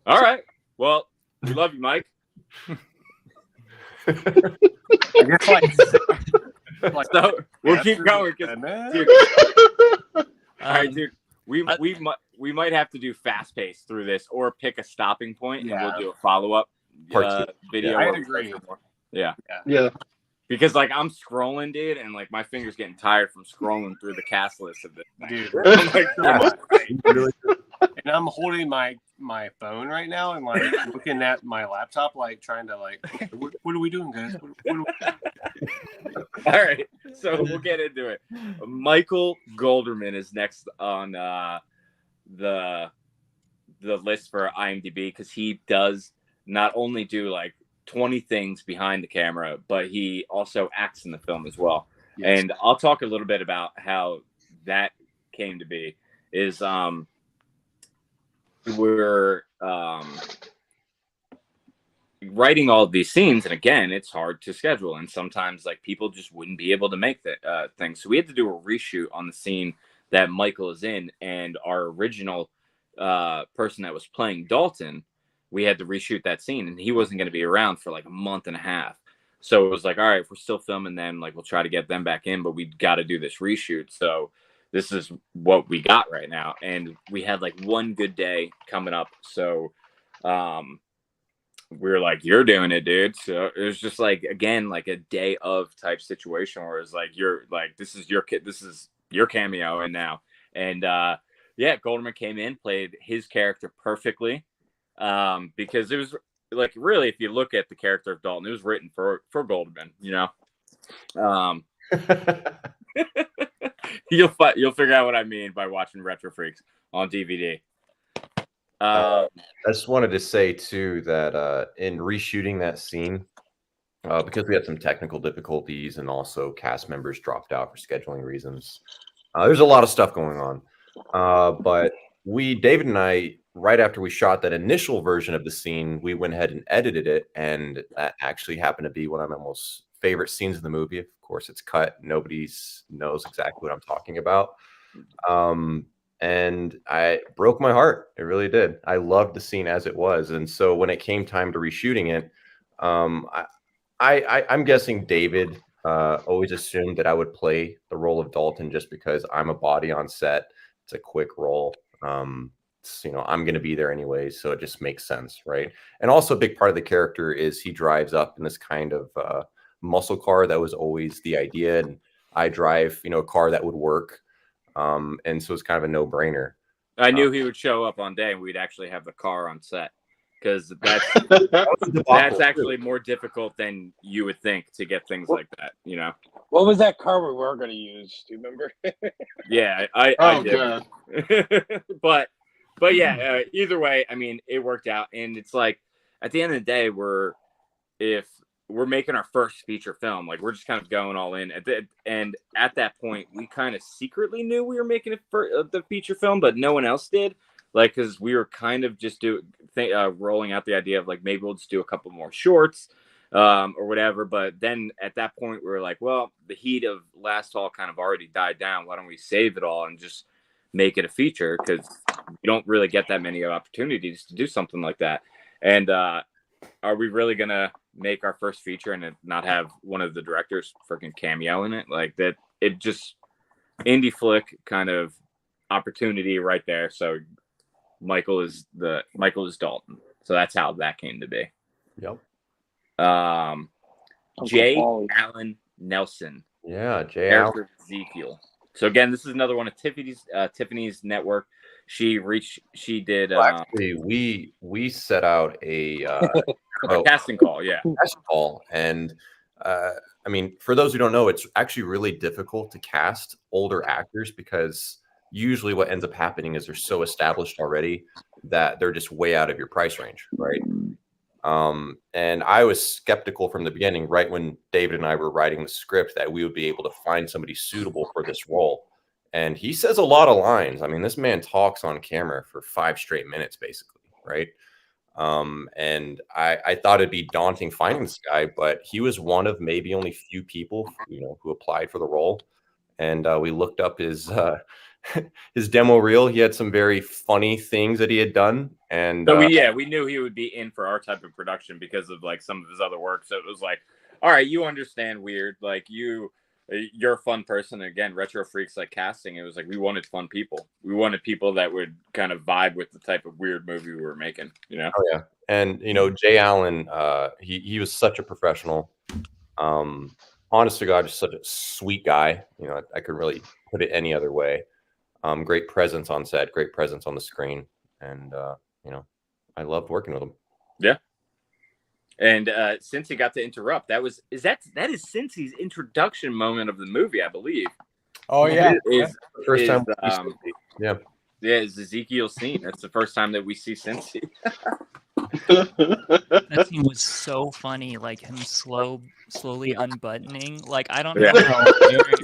right. Well, we love you, Mike.
I guess
so we'll keep going. Dude, all right, dude. We might have to do fast pace through this, or pick a stopping point, and we'll do a follow up video.
I agree.
Yeah. Because like I'm scrolling, dude, and like my fingers getting tired from scrolling through the cast list of this.
Dude,
like,
and I'm holding my phone right now and like looking at my laptop, like trying to like, what are we doing, guys?
All right, so we'll get into it. Michael Golderman is next on the list for IMDb, because he does not only do like 20 things behind the camera, but he also acts in the film as well. Yes. And I'll talk a little bit about how that came to be. Is we're writing all of these scenes, and again, it's hard to schedule, and sometimes like people just wouldn't be able to make that thing. So we had to do a reshoot on the scene that Michael is in, and our original person that was playing Dalton, we had to reshoot that scene, and he wasn't going to be around for like a month and a half. So it was like, all right, if we're still filming them, like we'll try to get them back in, but we got to do this reshoot. So this is what we got right now. And we had like one good day coming up. So we were like, you're doing it, dude. So it was just like, again, like a day of type situation where it's like, you're like, this is your cameo in now. And yeah, Golderman came in, played his character perfectly. Because it was like, really, if you look at the character of Dalton, it was written for Golderman, you know. You'll figure out what I mean by watching Retro Freaks on DVD.
I just wanted to say too that in reshooting that scene, because we had some technical difficulties and also cast members dropped out for scheduling reasons, there's a lot of stuff going on. But David and I, right after we shot that initial version of the scene, we went ahead and edited it, and that actually happened to be one of my most favorite scenes in the movie. Of course, it's cut. Nobody knows exactly what I'm talking about. And I broke my heart. It really did. I loved the scene as it was. And so when it came time to reshooting it, I'm guessing David always assumed that I would play the role of Dalton just because I'm a body on set. It's a quick role. You know, I'm going to be there anyway, so it just makes sense, right? And also a big part of the character is he drives up in this kind of muscle car. That was always the idea, and I drive, you know, a car that would work, and so it's kind of a no-brainer.
I knew he would show up on day, and we'd actually have the car on set, because that's actually more difficult than you would think to get things like that, you know.
What was that car we were going to use? Do you remember?
Yeah, I did. But yeah, either way, I mean, it worked out, and it's like, at the end of the day, if we're making our first feature film, like we're just kind of going all in. And at that point, we kind of secretly knew we were making the feature film, but no one else did. Like, because we were kind of just rolling out the idea of like maybe we'll just do a couple more shorts or whatever. But then at that point, we were like, well, the heat of Last Haul kind of already died down. Why don't we save it all and just make it a feature? Because you don't really get that many opportunities to do something like that. And are we really gonna make our first feature and not have one of the directors freaking cameo in it? Like that, it just indie flick kind of opportunity right there. So Michael is Dalton. So that's how that came to be.
Yep.
J. Allen Nelson.
Yeah, J. Allen.
Ezekiel. So again, this is another one of Tiffany's network. She did.
Well, actually, we set out a
casting call. Yeah,
casting call, and I mean, for those who don't know, it's actually really difficult to cast older actors because usually what ends up happening is they're so established already that they're just way out of your price range, right? And I was skeptical from the beginning, right when David and I were writing the script, that we would be able to find somebody suitable for this role. And he says a lot of lines. I mean, this man talks on camera for 5 straight minutes, basically, right? And I thought it'd be daunting finding this guy, but he was one of maybe only few people, who applied for the role. And we looked up his demo reel. He had some very funny things that he had done, and
so we knew he would be in for our type of production because of like some of his other work. So it was like, all right, you understand weird, like you're a fun person. Again, Retro Freaks like casting. It was like we wanted fun people. We wanted people that would kind of vibe with the type of weird movie we were making.
Oh yeah, and Jay Allen, he was such a professional. Honest to God, just such a sweet guy. I could really put it any other way. Great presence on set, great presence on the screen, and I loved working with him.
Yeah. And Cincy got to interrupt. That is Cincy's introduction moment of the movie, I believe.
Oh yeah,
the first time. Yeah,
it's Ezekiel's scene. That's the first time that we see Cincy.
That scene was so funny, like him slowly unbuttoning. Like I don't know how Eric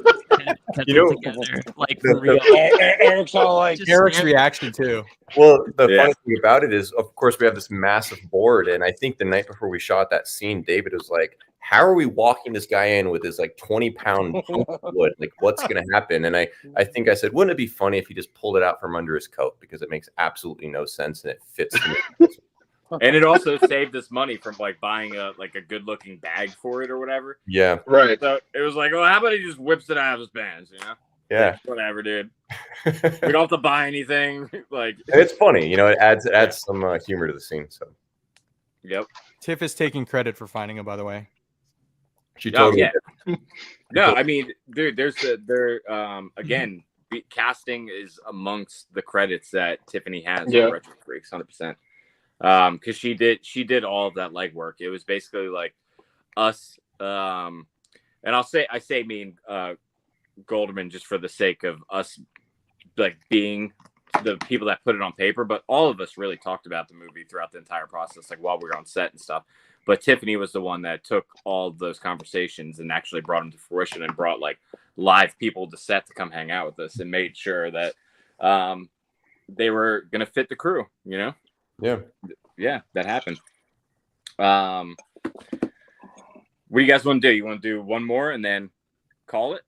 kept it together. Like for real.
Eric's all like
Eric's reaction too.
Well, the funny thing about it is, of course, we have this massive board, and I think the night before we shot that scene, David was like, "How are we walking this guy in with his like 20-pound wood? Like, what's gonna happen?" And I think I said, "Wouldn't it be funny if he just pulled it out from under his coat, because it makes absolutely no sense and it fits."
And it also saved us money from like buying a good looking bag for it or whatever.
Yeah,
right.
So it was like, well, how about he just whips it out of his pants,
Yeah,
like, whatever, dude. We don't have to buy anything. Like,
and it's funny, it adds some humor to the scene. So,
yep.
Tiff is taking credit for finding him, by the way.
She totally
did. No, I mean, dude, again, casting is amongst the credits that Tiffany has on Retro Freaks, 100%. Because she did all of that legwork. It was basically like us, and I say me and Golderman just for the sake of us, like being the people that put it on paper, but all of us really talked about the movie throughout the entire process, like while we were on set and stuff. But Tiffany was the one that took all of those conversations and actually brought them to fruition and brought like live people to set to come hang out with us and made sure that they were gonna fit the crew, Yeah, that happened. What do you guys want to do? You want to do one more and then call it?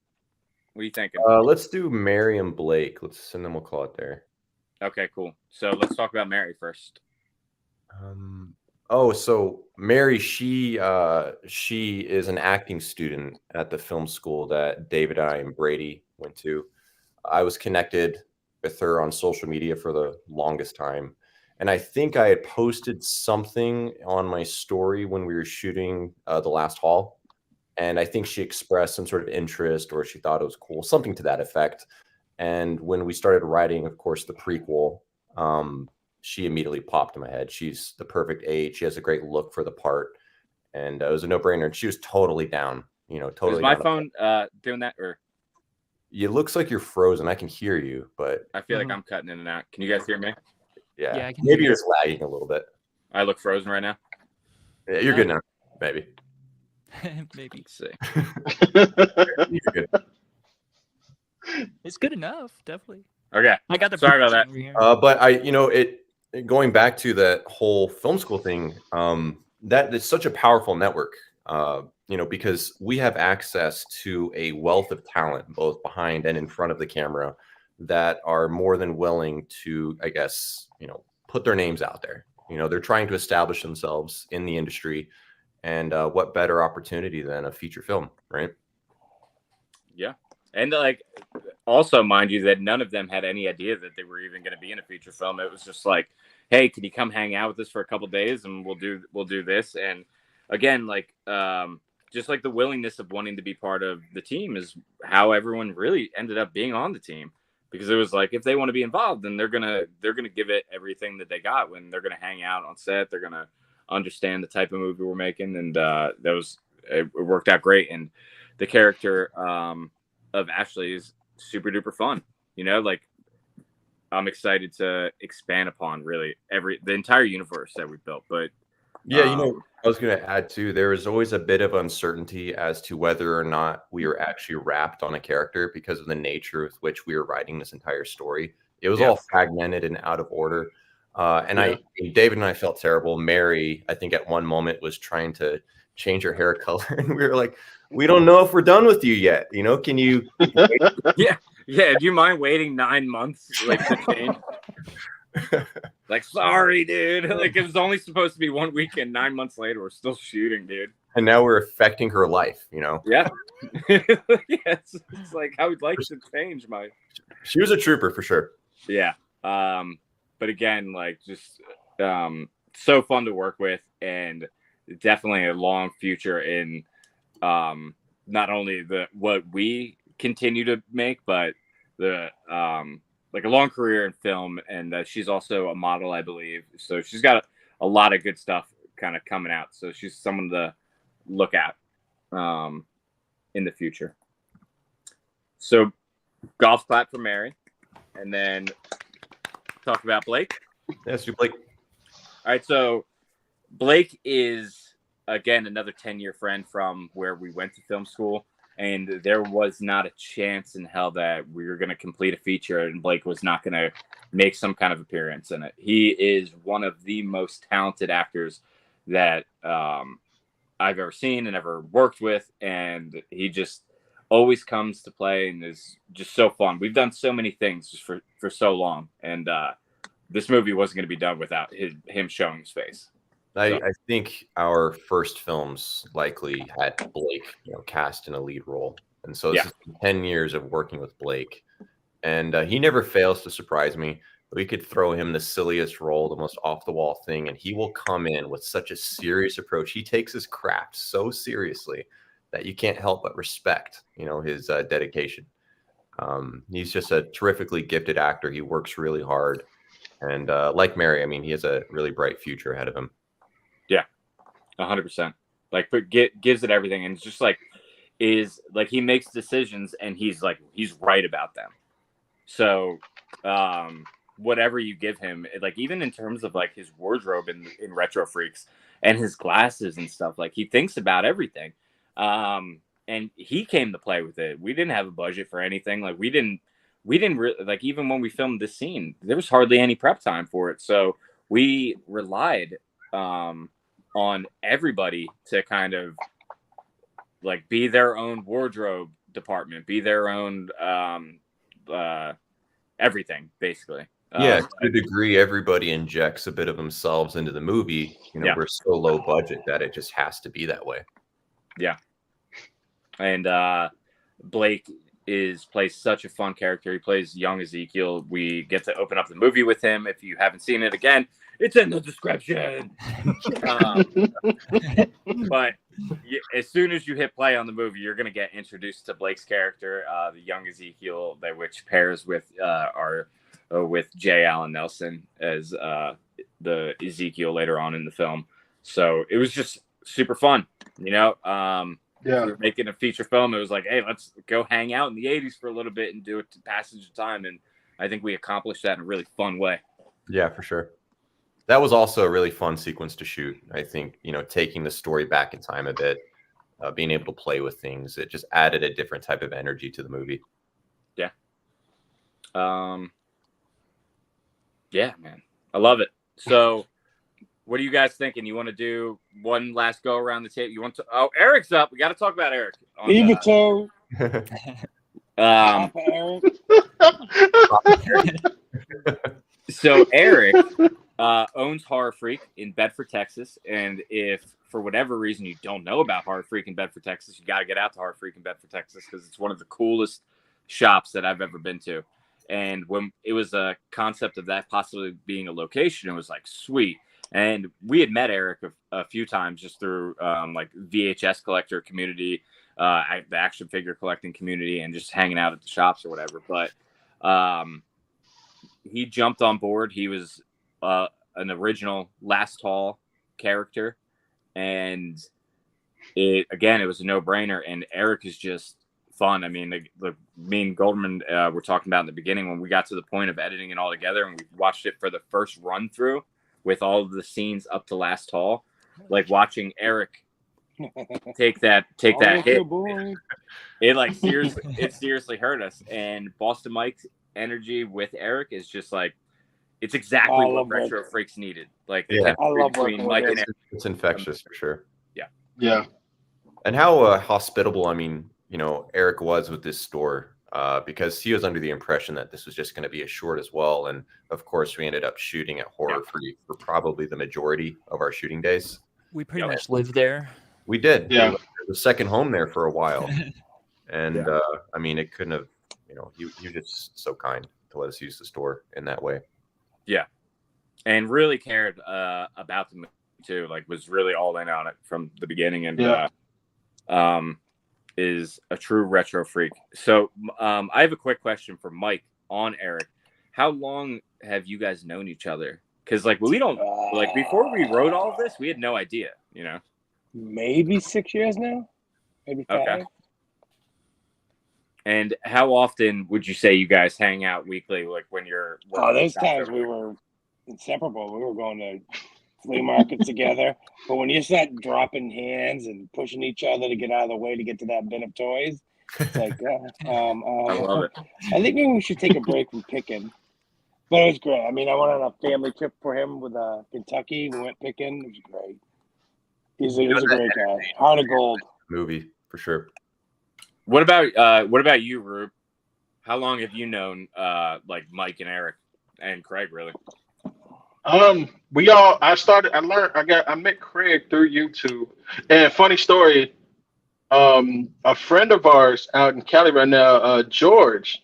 What are you thinking?
Let's do Mary and Blake. And then we'll call it there.
Okay, cool. So let's talk about Mary first.
So Mary, she is an acting student at the film school that David, I, and Brady went to. I was connected with her on social media for the longest time. And I think I had posted something on my story when we were shooting The Last Haul. And I think she expressed some sort of interest, or she thought it was cool, something to that effect. And when we started writing, of course, the prequel, she immediately popped in my head. She's the perfect age. She has a great look for the part. And it was a no-brainer. And she was totally down, totally.
Is my phone doing that? Or
it looks like you're frozen. I can hear you, but
I feel like I'm cutting in and out. Can you guys hear me?
Yeah, maybe it's lagging a little bit.
I look frozen right now.
Yeah, you're good now. Maybe.
Maybe.
Let's see.
You're good.
It's good enough, definitely.
Okay.
I got the
Sorry about that.
over here.
But going back to that whole film school thing, that is such a powerful network. Because we have access to a wealth of talent, both behind and in front of the camera, that are more than willing to, I guess, put their names out there. They're trying to establish themselves in the industry, and what better opportunity than a feature film, right?
Yeah. And like, also mind you that none of them had any idea that they were even going to be in a feature film. It was just like, hey, can you come hang out with us for a couple of days and we'll do this. And again, like, just like the willingness of wanting to be part of the team is how everyone really ended up being on the team, because it was like, if they want to be involved, then they're gonna give it everything that they got. When they're gonna hang out on set, they're gonna understand the type of movie we're making, and it worked out great. And the character of Ashley is super duper fun. Like, I'm excited to expand upon really the entire universe that we built. But
yeah, I was going to add too, there is always a bit of uncertainty as to whether or not we are actually wrapped on a character because of the nature with which we were writing this entire story. It was all fragmented and out of order. David and I felt terrible. Mary, I think at one moment, was trying to change her hair color, and we were like, we don't know if we're done with you yet. Can you
yeah. Do you mind waiting 9 months like to change? Like, sorry, dude. Like, it was only supposed to be 1 weekend. 9 months later, we're still shooting, dude.
And now we're affecting her life,
Yeah. It's like, I would like to change my.
She was a trooper for sure.
Yeah. But again, like, just so fun to work with, and definitely a long future in not only what we continue to make, but the like a long career in film. And she's also a model, I believe. So she's got a lot of good stuff kind of coming out. So she's someone to look at in the future. So golf clap for Mary, and then talk about Blake.
Yes, you Blake.
All right, so Blake is, again, another 10-year friend from where we went to film school, and there was not a chance in hell that we were going to complete a feature and Blake was not going to make some kind of appearance in it. He is one of the most talented actors that I've ever seen and ever worked with, and he just always comes to play and is just so fun. We've done so many things just for so long, and this movie wasn't going to be done without him showing his face.
I think our first films likely had Blake, cast in a lead role, and so this is 10 years of working with Blake, and he never fails to surprise me. We could throw him the silliest role, the most off-the-wall thing, and he will come in with such a serious approach. He takes his craft so seriously that you can't help but respect, his dedication. He's just a terrifically gifted actor. He works really hard, and like Mary, I mean, he has a really bright future ahead of him.
Yeah, 100%. Like, but gives it everything, and it's just like he makes decisions, and he's right about them. So, whatever you give him, like, even in terms of like his wardrobe in Retro Freaks and his glasses and stuff, like, he thinks about everything. And he came to play with it. We didn't have a budget for anything. Like, we didn't like, even when we filmed this scene, there was hardly any prep time for it. So we relied on everybody to kind of like be their own wardrobe department, be their own everything, basically.
Yeah, to a degree, everybody injects a bit of themselves into the movie. We're so low budget that it just has to be that way.
Yeah. And Blake plays such a fun character. He plays young Ezekiel. We get to open up the movie with him. If you haven't seen it, again, it's in the description. But as soon as you hit play on the movie, you're going to get introduced to Blake's character, the young Ezekiel, which pairs with with J. Allen Nelson as the Ezekiel later on in the film. So it was just super fun, we were making a feature film. It was like, hey, let's go hang out in the 80s for a little bit and do it to passage of time. And I think we accomplished that in a really fun way.
Yeah, for sure. That was also a really fun sequence to shoot. I think, taking the story back in time a bit, being able to play with things, it just added a different type of energy to the movie.
Yeah. Yeah, man. I love it. So what are you guys thinking? You want to do one last go around the table? You want to? Oh, Eric's up. We got to talk about Eric.
Beavertoe.
So Eric owns Horror Freak in Bedford, Texas. And if for whatever reason you don't know about Horror Freak in Bedford, Texas, you got to get out to Horror Freak in Bedford, Texas, because it's one of the coolest shops that I've ever been to. And when it was a concept of that possibly being a location, it was like, sweet. And we had met Eric a few times just through like VHS collector community, the action figure collecting community, and just hanging out at the shops or whatever. But he jumped on board. He was an original Last Hall character. And it was a no-brainer. And Eric is just fun. I mean, me and Goldman were talking about in the beginning when we got to the point of editing it all together, and we watched it for the first run through with all of the scenes up to Last Hall, like watching Eric take that hit. It seriously hurt us. And Boston Mike's energy with Eric is just like, it's exactly what Retro Freaks needed. Like,
I love
between Mike and Eric.
It's infectious for sure.
Yeah.
And how hospitable, Eric was with this store, because he was under the impression that this was just going to be a short as well. And of course, we ended up shooting at Horror Freak for probably the majority of our shooting days.
We pretty much lived there.
We did.
Yeah.
We lived the second home there for a while. And it couldn't have, he was just so kind to let us use the store in that way.
Yeah. And really cared about the movie too, like was really all in on it from the beginning, and is a true retro freak. So I have a quick question for Mike on Eric. How long have you guys known each other? Because we don't before we wrote all of this, we had no idea,
Maybe 6 years now, maybe 5.
Okay. And how often would you say you guys hang out weekly? Like when you're
there's times we were inseparable. We were going to flea markets together, but when you start dropping hands and pushing each other to get out of the way to get to that bin of toys, it's like
I love it.
I think maybe we should take a break from picking, but it was great. I mean, I went on a family trip for him with Kentucky. We went picking. It was great. He's a great guy. Heart of gold.
Movie for sure.
What about you, Rube? How long have you known Mike and Eric and Craig, really?
I met Craig through YouTube. And funny story, a friend of ours out in Cali right now, George,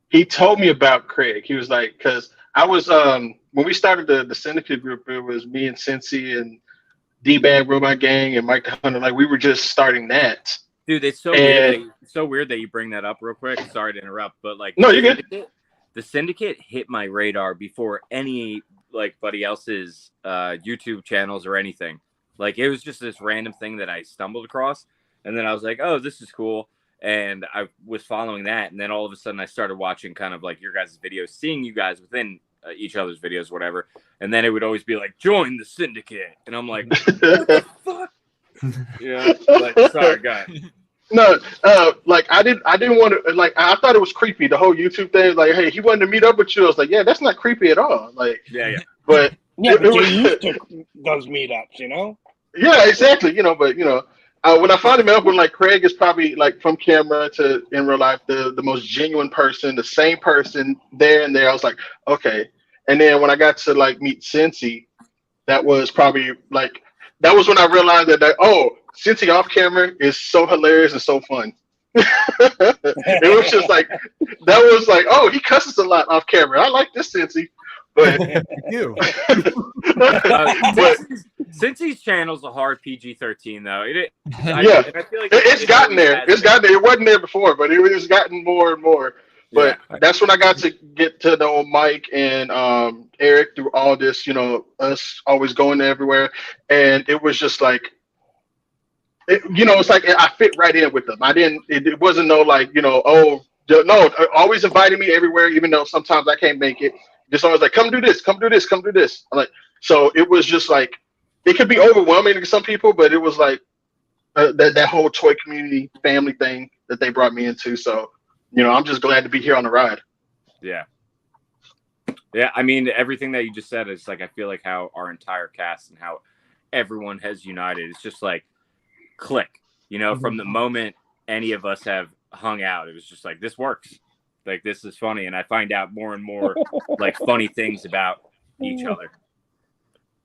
he told me about Craig. He was like, because I was when we started the Syndicate group, it was me and Cincy and D-Bag Robot Gang and Mike the Hunter. Like, we were just starting that.
Dude, it's so weird that you bring that up real quick. Sorry to interrupt, but
no, you're good.
The Syndicate hit my radar before anybody else's YouTube channels or anything. Like, it was just this random thing that I stumbled across, and then I was like, "Oh, this is cool." And I was following that, and then all of a sudden I started watching kind of like your guys' videos, seeing you guys within each other's videos, whatever. And then it would always be like, "Join the Syndicate," and I'm like, "What the fuck?" Yeah, sorry, guy.
No, I didn't want to, I thought it was creepy, the whole YouTube thing. Like, hey, he wanted to meet up with you. I was like, yeah, that's not creepy at all. Like,
yeah.
But
but you're used to those meetups,
Yeah, exactly. But when I finally met up with Craig is probably from camera to in real life the most genuine person, the same person there and there. I was like, okay. And then when I got to meet Cincy, that was probably that was when I realized that Cincy off camera is so hilarious and so fun. It was just he cusses a lot off camera. I like this Cincy. But
Cincy's channel's a hard PG-13 though.
I feel like it's gotten there. It's gotten there. It wasn't there before, but it was gotten more and more. But that's when I got to get to know Mike and Eric through all this, us always going everywhere. And it was just it's like I fit right in with them. It wasn't always inviting me everywhere, even though sometimes I can't make it. Just always come do this, come do this, come do this. I'm like, So it was just like, it could be overwhelming to some people, but it was like that whole toy community family thing that they brought me into. So, I'm just glad to be here on the ride.
Yeah. Yeah, I mean, everything that you just said is like, I feel like how our entire cast and how everyone has united. It's just like click, from the moment any of us have hung out, it was just like, this works. Like, this is funny. And I find out more and more like funny things about each other.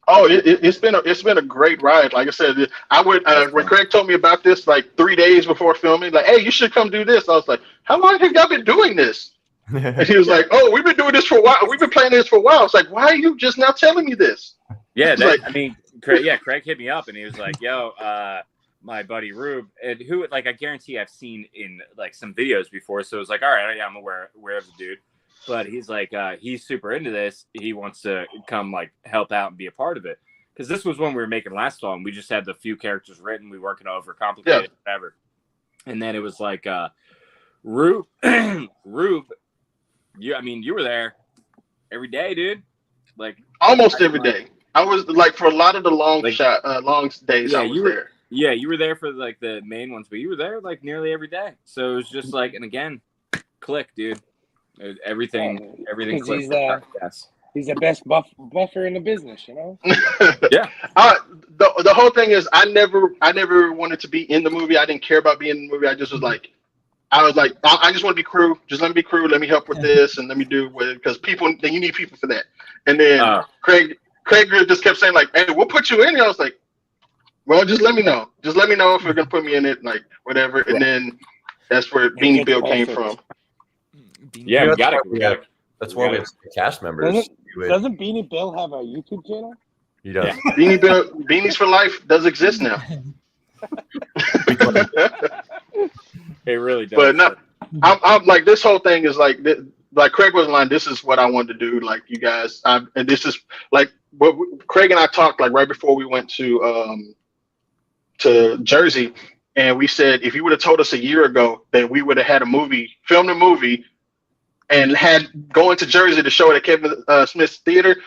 Oh, it's been a great ride. Like I said, I would when Craig told me about this like 3 days before filming, like, hey, you should come do this. I was like, how long have y'all been doing this? And he was like, oh, we've been doing this for a while. We've been planning this for a while. I was like, why are you just now telling me this?
Yeah, Craig hit me up and he was like, yo, my buddy Rube, and who, like, I guarantee I've seen in like some videos before. So it was like, all right, yeah, I'm aware of the dude. But he's like, he's super into this. He wants to come like help out and be a part of it. Because this was when we were making last song. We just had the few characters written. We working over complicated, whatever. And then it was like, Rube, you were there every day, dude. Like
almost every day. I was like, for a lot of the long days, I was there.
Yeah, you were there for like the main ones, but you were there like nearly every day. So it was just like, and again, click, dude. Everything clicked.
He's the best buffer in the business,
Yeah.
The whole thing is, I never wanted to be in the movie. I didn't care about being in the movie. I just was like, I just want to be crew. Just let me be crew. Let me help with this, and let me do with, because you need people for that. And then Craig just kept saying like, hey, we'll put you in. And I was like, well, just let me know. Just let me know if you're gonna put me in it, like whatever. And then that's where Beanie Bill came from.
Yeah, we got it.
That's why we have cast members.
Doesn't Beanie Bill have a YouTube channel?
He does.
Yeah. Beanie Bill, Beanies for Life does exist now.
It really does.
But no, I'm like, this whole thing is like Craig was lying. This is what I wanted to do. Like, you guys, and this is like what Craig and I talked like right before we went to Jersey, and we said if you would have told us a year ago that we would have had filmed a movie, and had going to Jersey to show it at Kevin Smith's theater,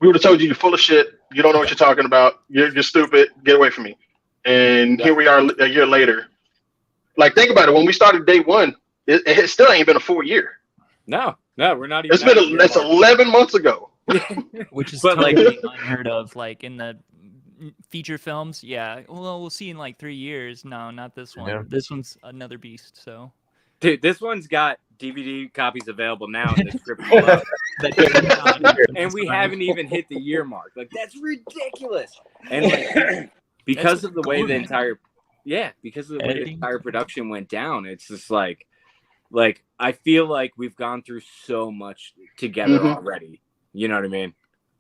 we would have told you you're full of shit. You don't know what you're talking about. You're stupid. Get away from me. And here we are a year later. Like, think about it. When we started day one, it still ain't been a full year.
No, we're not even.
That's 11 months ago.
Which is totally unheard of. Like in the feature films, well, we'll see in like 3 years. No, not this one. Yeah. This one's another beast. So,
dude, this one's got DVD copies available now in the description below. And we haven't even hit the year mark. Like, that's ridiculous. And like, because of the way the entire production went down, it's just like I feel like we've gone through so much together already. You know what I mean?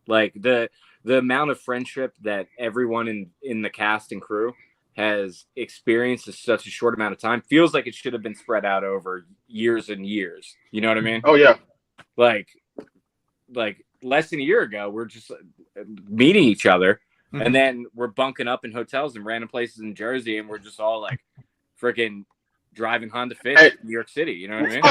Like the amount of friendship that everyone in the cast and crew has experienced in such a short amount of time feels like it should have been spread out over years and years. You know what I mean?
Oh yeah.
Like less than a year ago, we're just meeting each other, and then we're bunking up in hotels in random places in Jersey, and we're just all like freaking driving Honda Fit in New York City. You know what I mean?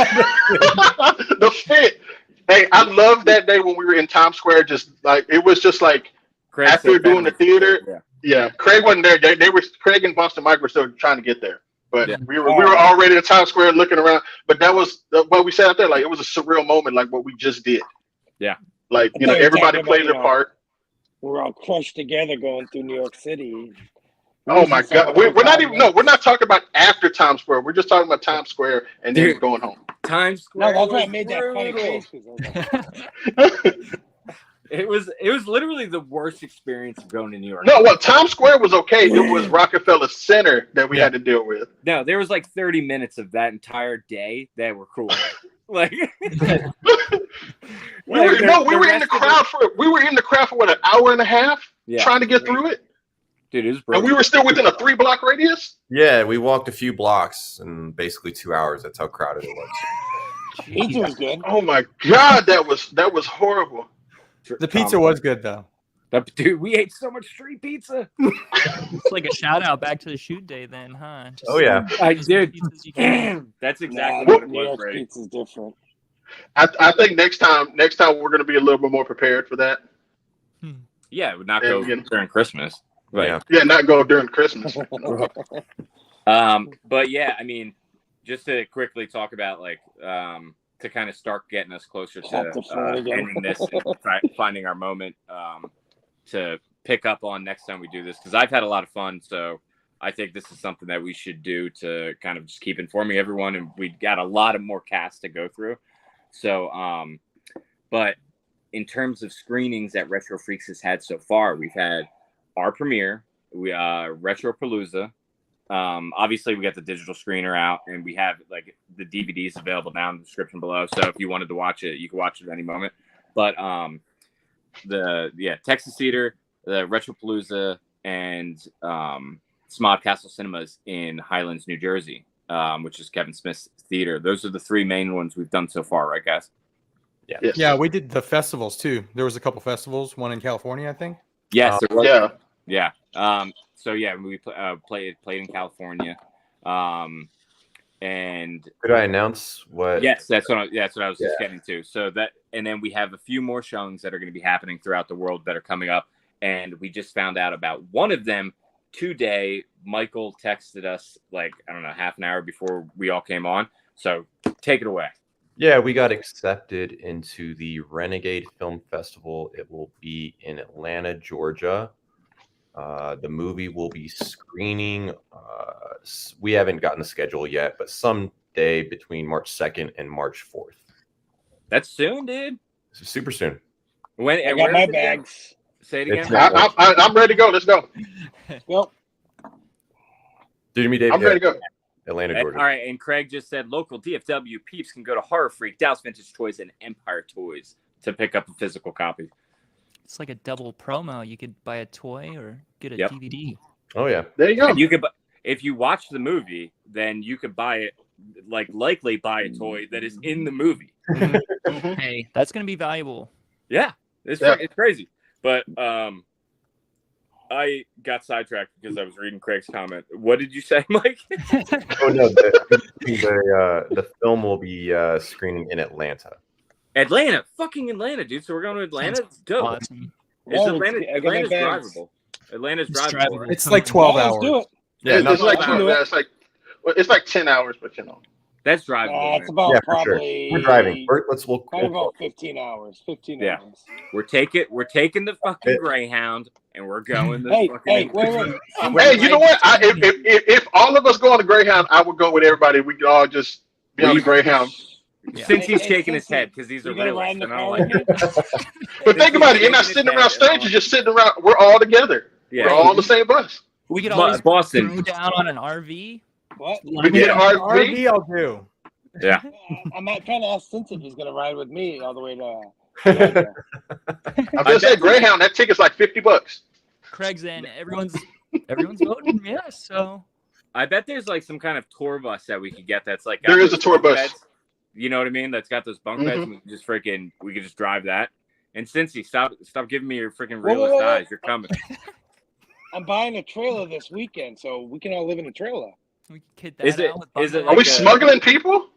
The Fit. Hey, I love that day when we were in Times Square. Just like, it was just like, Craig after doing the theater. Yeah, Craig wasn't there. They were, Craig and Boston Mike were still trying to get there, but we were already in Times Square looking around. But that was what we sat out there, like, it was a surreal moment, like what we just did.
Yeah,
like, everybody played their part.
We're all crushed together going through New York City.
Oh my God, we're not even. No, we're not talking about after Times Square. We're just talking about Times Square and then going home.
Times Square.
No, that's why I made that funny face.
It was literally the worst experience of going to New York.
No, well, Times Square was okay. It was Rockefeller Center that we had to deal with.
No, there was like 30 minutes of that entire day that were cool. Like,
we were in the crowd for what, an hour and a half trying to get through it.
Dude, it was broken.
And we were still within a 3-block radius.
Yeah, we walked a few blocks in basically 2 hours. That's how crowded it was.
Pizza was good.
Oh my God, that was horrible.
The pizza was good though.
Dude, we ate so much street pizza.
It's like a shout out back to the shoot day then, huh?
Just yeah.
Dude, that's exactly what it was, right?
Pizza's different.
I think next time we're going to be a little bit more prepared for that.
Yeah, it would not go during Christmas.
Yeah, not go during Christmas.
But yeah, I mean, just to quickly talk about like to kind of start getting us closer to ending this and finding our moment to pick up on next time we do this, because I've had a lot of fun. So I think this is something that we should do to kind of just keep informing everyone, and we got a lot of more casts to go through. So, but in terms of screenings that Retro Freaks has had so far, we've had our premiere, Retropalooza. Obviously, we got the digital screener out, and we have like the DVDs available now in the description below. So if you wanted to watch it, you can watch it at any moment. But Texas Theater, the Retropalooza, and Smod Castle Cinemas in Highlands, New Jersey, which is Kevin Smith's theater. Those are the three main ones we've done so far, right, guys?
Yeah. Yes. Yeah, we did the festivals too. There was a couple festivals, one in California, I think.
Yes, there was.
Yeah.
So yeah, we played in California. And
could I announce what?
Yes, that's what I was just getting to. So that, and then we have a few more showings that are going to be happening throughout the world that are coming up. And we just found out about one of them today. Michael texted us like, I don't know, half an hour before we all came on. So take it away.
Yeah, we got accepted into the Renegade Film Festival. It will be in Atlanta, Georgia. The movie will be screening. We haven't gotten the schedule yet, but someday between March 2nd and March 4th.
That's soon, dude.
This is super soon.
When
I got my bags.
Say it again.
I'm ready to go. Let's go.
Well,
Dude, me, Dave.
I'm ready to go.
Atlanta, Georgia.
All right, and Craig just said local DFW peeps can go to Horror Freak, Dallas Vintage Toys, and Empire Toys to pick up a physical copy.
It's like a double promo. You could buy a toy or get a DVD.
Oh yeah,
there you go.
And you could, if you watch the movie, then you could buy it, likely buy a toy that is in the movie.
Hey, that's gonna be valuable.
Yeah, it's crazy. But I got sidetracked because I was reading Craig's comment. What did you say, Mike?
Oh no, the film will be screening in Atlanta.
Fucking Atlanta, dude. So we're going to Atlanta. It's dope.
Awesome.
Atlanta's drivable. Atlanta's drivable.
It's like 12 hours.
Do it.
Yeah, it's like 10 hours, but you know.
That's drivable.
It's about probably.
Sure. We're driving.
Probably about 15 hours. 15 hours.
We're taking the fucking Greyhound and we're going.
Wait.
Hey, you know what? If all of us go on the Greyhound, I would go with everybody. We could all just be on the Greyhound.
Yeah. Since he's shaking his head because these are realists, and I don't like it.
But think about it. You're not sitting around strangers. You're sitting around. We're all together. Yeah. We're all on the same bus.
We could always
Boston
throw down on an RV.
What?
We get an
RV. I'll do.
Yeah.
I'm not trying to ask Cincy if he's going to ride with me all the way to.
I'm just saying, Greyhound. That ticket's like $50.
Craig's in. Everyone's voting. Yeah. So.
I bet there's like some kind of tour bus that we could get. That's like
there is a tour bus.
Beds. You know what I mean? That's got those bunk beds. And we could just drive that. And Cincy, stop giving me your freaking realist eyes. You're coming.
I'm buying a trailer this weekend, so we can all live in a trailer.
We kid that
is it
Are we smuggling people?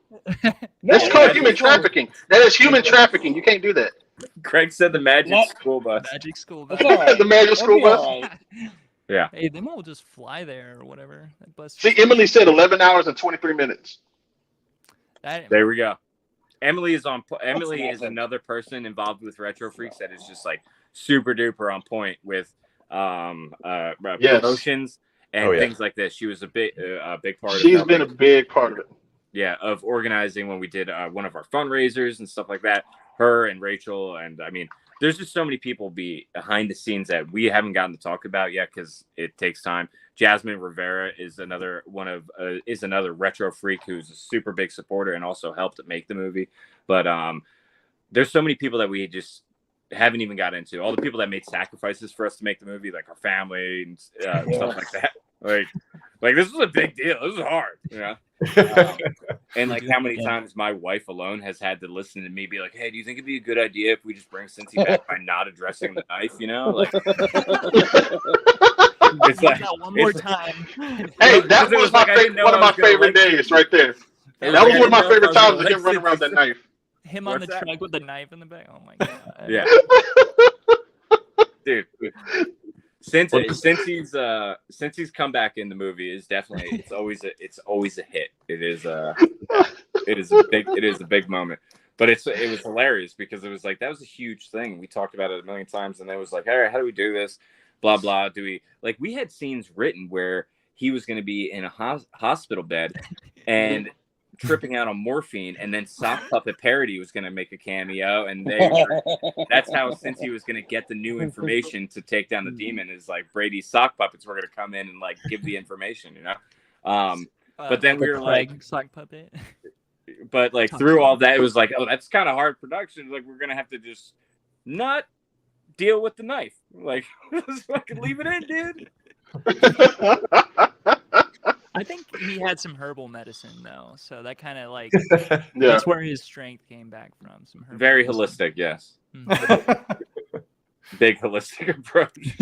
That's called human trafficking. That is human trafficking. You can't do that.
Craig said the magic school bus.
Magic school bus.
The magic school bus.
Right.
Yeah.
Hey, they won't just fly there or whatever. That bus.
See, Emily said 11 hours and 23 minutes.
There we go. Emily is another person involved with Retro Freaks that is just like super duper on point with promotions and things like this. She was a big part of it.
She's been a big part of it.
Yeah, of organizing when we did one of our fundraisers and stuff like that. Her and Rachel, and I mean, there's just so many people behind the scenes that we haven't gotten to talk about yet because it takes time. Jasmine Rivera is another Retro Freak who's a super big supporter and also helped make the movie. But there's so many people that we just haven't even got into. All the people that made sacrifices for us to make the movie, like our family and stuff like that. Like this was a big deal. This was hard, you know. And like how many times my wife alone has had to listen to me be like, "Hey, do you think it'd be a good idea if we just bring Cincy back by not addressing the knife?" You know, like. It's like
one more time.
Hey, that was one of my favorite days right there. That was one of my favorite times of him running around that knife.
Him on the truck with the knife in the back. Oh my god.
Yeah. dude. Since he's come back in the movie, it's definitely it's always a hit. It is a big moment. But it was hilarious because it was like that was a huge thing. We talked about it a million times, and it was like, all right, how do we do this? Blah blah. We had scenes written where he was going to be in a hospital bed and tripping out on morphine, and then Sock Puppet Parody was going to make a cameo, and that's how Cincy was going to get the new information to take down the demon. Is like Brady's sock puppets were going to come in and like give the information, you know. But then we were like
sock puppet.
But like through all that, it was like, oh, that's kind of hard production. Like we're going to have to just not deal with the knife. Like just fucking leave it in, dude.
I think he had some herbal medicine though, so that kind of like
Yeah.
that's where his strength came back from. Some herbal
Very
medicine.
holistic, yes. Big holistic approach.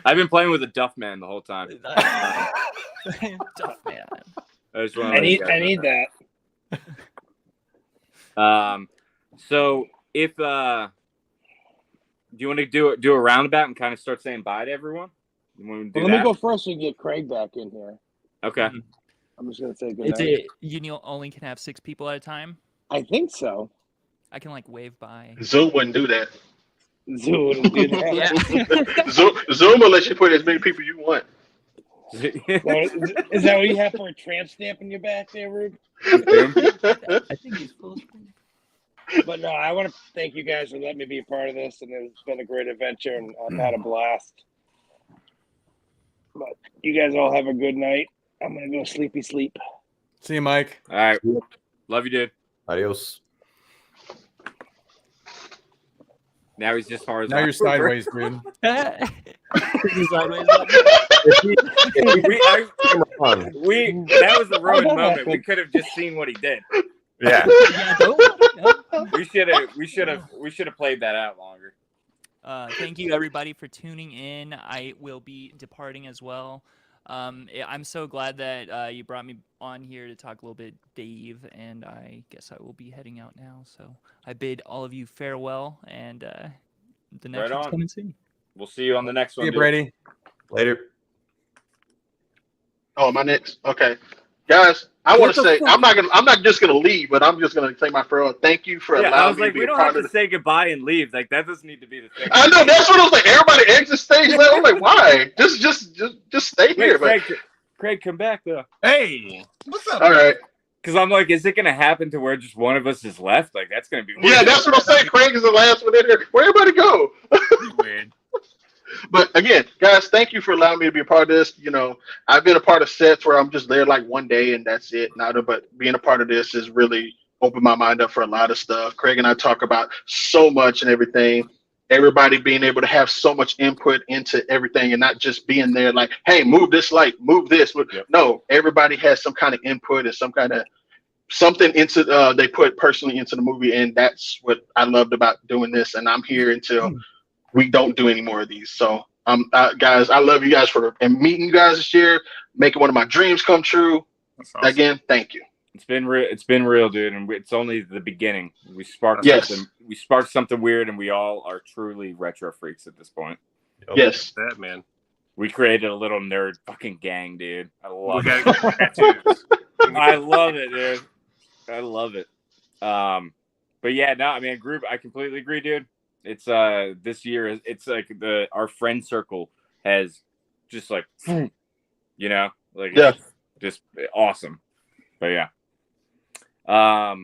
I've been playing with a Duff Man the whole time.
Duff Man.
I need that.
So if do you want to do a roundabout and kind of start saying bye to everyone?
Let me go first and get Craig back in here.
Okay.
I'm just gonna say good night.
You only can have 6 people at a time?
I think so.
I can like wave by.
Zoom wouldn't do that.
Zoom wouldn't do that.
Yeah.
Zoom will let you put as many people you want.
Is that what you have for a tramp stamp in your back there, Rube?
I think he's full screen.
But no, I want to thank you guys for letting me be a part of this, and it's been a great adventure, and I've had a blast. But you guys all have a good night. I'm gonna go sleepy sleep.
See you, Mike.
All right. Love you, dude.
Adios.
Now he's just hard as
Now you're sideways, dude.
You're sideways.
That was the ruined moment. We could have just seen what he did.
Yeah.
We should have played that out longer.
Thank you everybody for tuning in. I will be departing as well. I'm so glad that you brought me on here to talk a little bit, Dave, and I guess I will be heading out now. So I bid all of you farewell, and the next one's coming soon.
We'll see you on the next one.
See you, Brady.
Later.
Oh, my next. Okay, guys. I want to say I'm not just gonna leave, but I'm just gonna say my farewell. Thank you for allowing me to be
we
a
don't
part
have
of
to
it.
say goodbye and leave. Like that doesn't need to be the thing.
I know that's what I was like. Everybody exit stage. I'm like, why? Just stay here.
Wait, Craig, come back though.
Hey, what's up?
All right.
Because I'm like, is it going to happen to where just one of us is left? Like that's going to be weird.
Yeah, that's what I'm saying. Craig is the last one in here. Where everybody go?
Weird.
But again, guys, thank you for allowing me to be a part of this. You know, I've been a part of sets where I'm just there like one day and that's it. But being a part of this has really opened my mind up for a lot of stuff. Craig and I talk about so much and everything. Everybody being able to have so much input into everything and not just being there like, hey, move this light, move this. Yep. No, everybody has some kind of input and some kind of something into they put personally into the movie, and that's what I loved about doing this. And I'm here until we don't do any more of these. So guys, I love you guys and meeting you guys this year, making one of my dreams come true. Awesome. Again, thank you.
It's been real, dude, and it's only the beginning. We sparked something weird, and we all are truly retro freaks at this point.
Yes,
that man.
We created a little nerd fucking gang, dude. I love it. I love it, dude. I love it. But yeah, no, I mean, group. I completely agree, dude. It's this year. It's like our friend circle has just like, you know, like just awesome. But yeah. I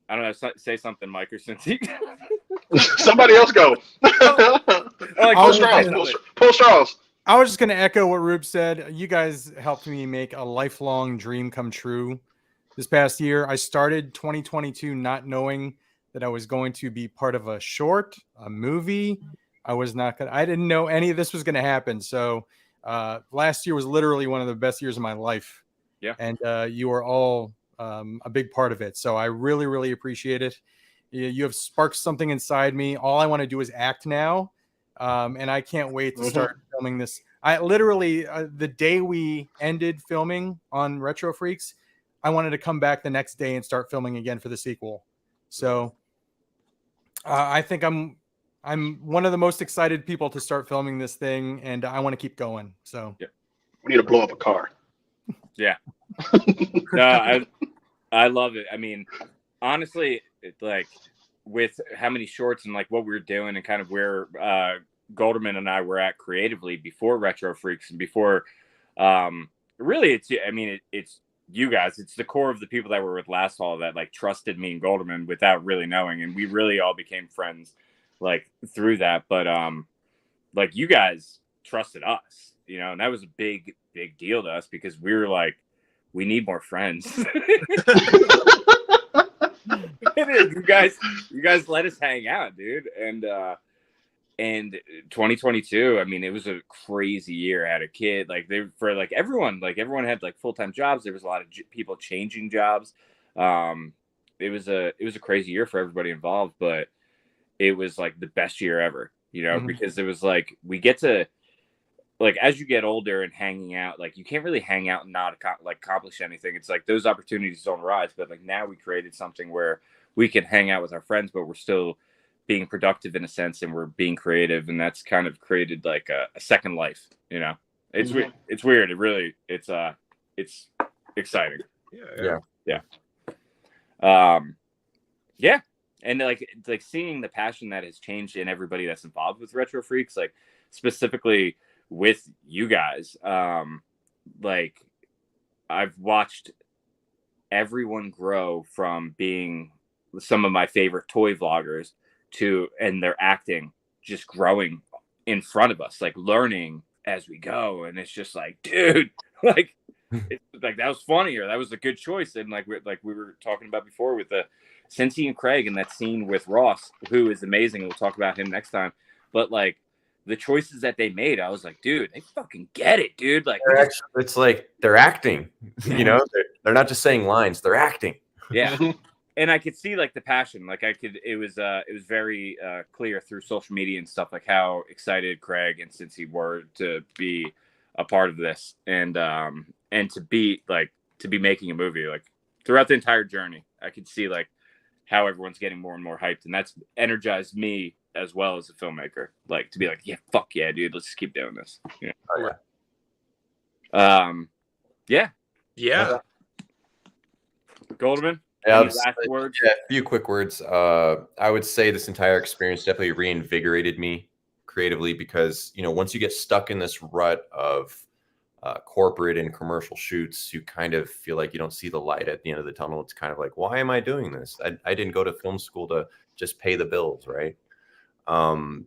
don't know. Say something, Mike, or Cincy.
Somebody else go. Pull straws.
I was just going to echo what Rube said. You guys helped me make a lifelong dream come true this past year. I started 2022 not knowing that I was going to be part of a movie. I didn't know any of this was going to happen. So last year was literally one of the best years of my life.
Yeah.
And you are all a big part of it. So I really, really appreciate it. You have sparked something inside me. All I want to do is act now. And I can't wait to start filming this. I literally, the day we ended filming on Retro Freaks, I wanted to come back the next day and start filming again for the sequel. So I think I'm I'm one of the most excited people to start filming this thing, and I want to keep going. So
yeah.
We need to blow up a car.
Yeah. No, I love it. I mean, honestly, like with how many shorts and like what we were doing and kind of where Golderman and I were at creatively before Retro Freaks and before really it's you guys, it's the core of the people that were with Last Hall that like trusted me and Golderman without really knowing, and we really all became friends like through that. But like you guys trusted us, you know, and that was a big deal to us because we were like, we need more friends. you guys let us hang out, dude. And 2022, I mean, it was a crazy year. I had a kid, like everyone had like full-time jobs. There was a lot of people changing jobs. It was a crazy year for everybody involved, but it was like the best year ever, you know, because it was like we get to, like, as you get older and hanging out, like you can't really hang out and not accomplish anything. It's like those opportunities don't arise. But like now we created something where we can hang out with our friends, but we're still being productive in a sense, and we're being creative, and that's kind of created like a second life. You know, it's weird. It's weird. It's exciting. Yeah. And like seeing the passion that has changed in everybody that's involved with Retro Freaks, like specifically with you guys, like I've watched everyone grow from being some of my favorite toy vloggers and their acting just growing in front of us, like learning as we go. And it's just like, dude, like, it's like that was funny, or that was a good choice. And like we were talking about before with the Cincy and Craig and that scene with Ross, who is amazing. We'll talk about him next time. But like the choices that they made, I was like, dude, they fucking get it, dude. Like
it's like they're acting, you know, they're not just saying lines, they're acting.
Yeah. And I could see like the passion, like it was very clear through social media and stuff, like how excited Craig and Cincy were to be a part of this and to be making a movie. Like throughout the entire journey, I could see like how everyone's getting more and more hyped, and that's energized me as well as a filmmaker, like to be like, yeah, fuck yeah, dude, let's just keep doing this. Yeah. Golderman, last words?
Yeah, a few quick words. I would say this entire experience definitely reinvigorated me creatively, because you know, once you get stuck in this rut of corporate and commercial shoots, you kind of feel like you don't see the light at the end of the tunnel. It's kind of like, why am I doing this? I didn't go to film school to just pay the bills, right? And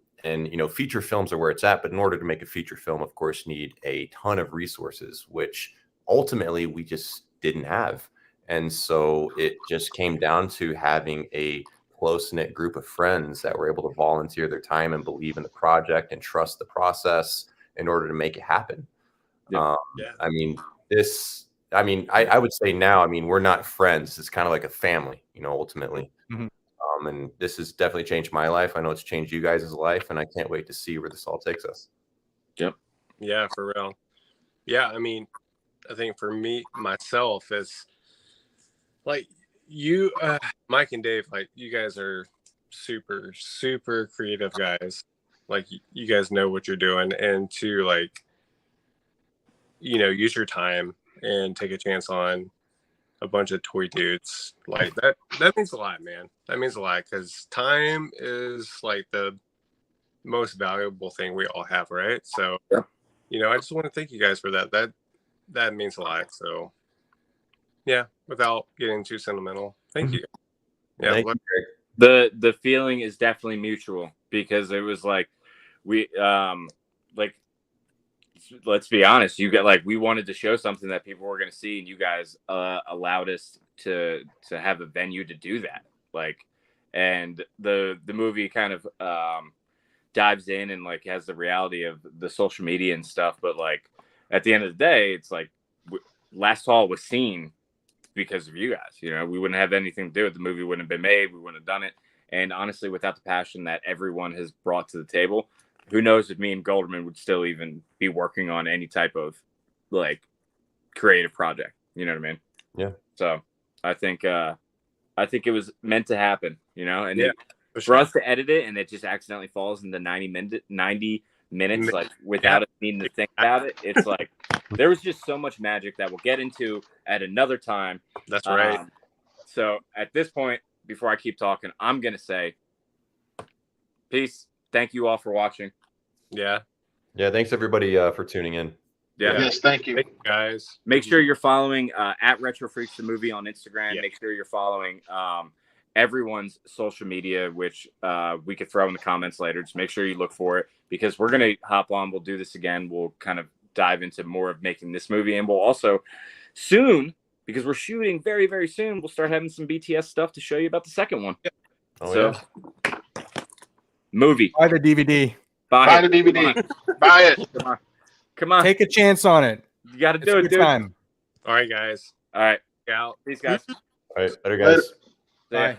you know, feature films are where it's at, but in order to make a feature film, of course, you need a ton of resources, which ultimately we just didn't have. And so it just came down to having a close-knit group of friends that were able to volunteer their time and believe in the project and trust the process in order to make it happen. I mean, I would say now, I mean, we're not friends. It's kind of like a family, you know, ultimately. And this has definitely changed my life. I know it's changed you guys' life, and I can't wait to see where this all takes us.
Yep. Yeah, for real. Yeah, I mean, I think for me, myself, is like you, Mike and Dave, like you guys are super, super creative guys. Like you guys know what you're doing, and to like, you know, use your time and take a chance on a bunch of toy dudes like that means a lot, man. That means a lot, because time is like the most valuable thing we all have, right? So you know, I just want to thank you guys for that means a lot. So yeah, without getting too sentimental, thank you. Yeah,
the feeling is definitely mutual, because it was like we like, let's be honest, you got like, we wanted to show something that people were going to see, and you guys allowed us to have a venue to do that. Like, and the movie kind of dives in and like has the reality of the social media and stuff, but like at the end of the day, it's like Last Hall was seen because of you guys. You know, we wouldn't have anything to do with it. The movie wouldn't have been made, we wouldn't have done it. And honestly, without the passion that everyone has brought to the table, who knows if me and Golderman would still even be working on any type of like creative project. You know what I mean?
Yeah.
So I think it was meant to happen, you know, and For us to edit it and it just accidentally falls into 90 minutes, like without us needing to think about it, it's like there was just so much magic that we'll get into at another time.
That's right.
So at this point, before I keep talking, I'm gonna say peace. Thank you all for watching.
Yeah.
Thanks everybody for tuning in.
Yes, thank you.
Thank you guys.
Make sure you're following at Retro Freaks the Movie on Instagram. Make sure you're following everyone's social media, which we could throw in the comments later. Just make sure you look for it, because we're gonna hop on. We'll do this again. We'll kind of dive into more of making this movie, and we'll also soon, because we're shooting very, very soon, we'll start having some BTS stuff to show you about the second one. Movie.
Buy the DVD.
Buy the DVD. Buy it.
Come on.
Take a chance on it.
You got to do it, dude.
Time.
All right, guys.
All right.
Out.
Peace, guys.
All right, later guys.
Bye.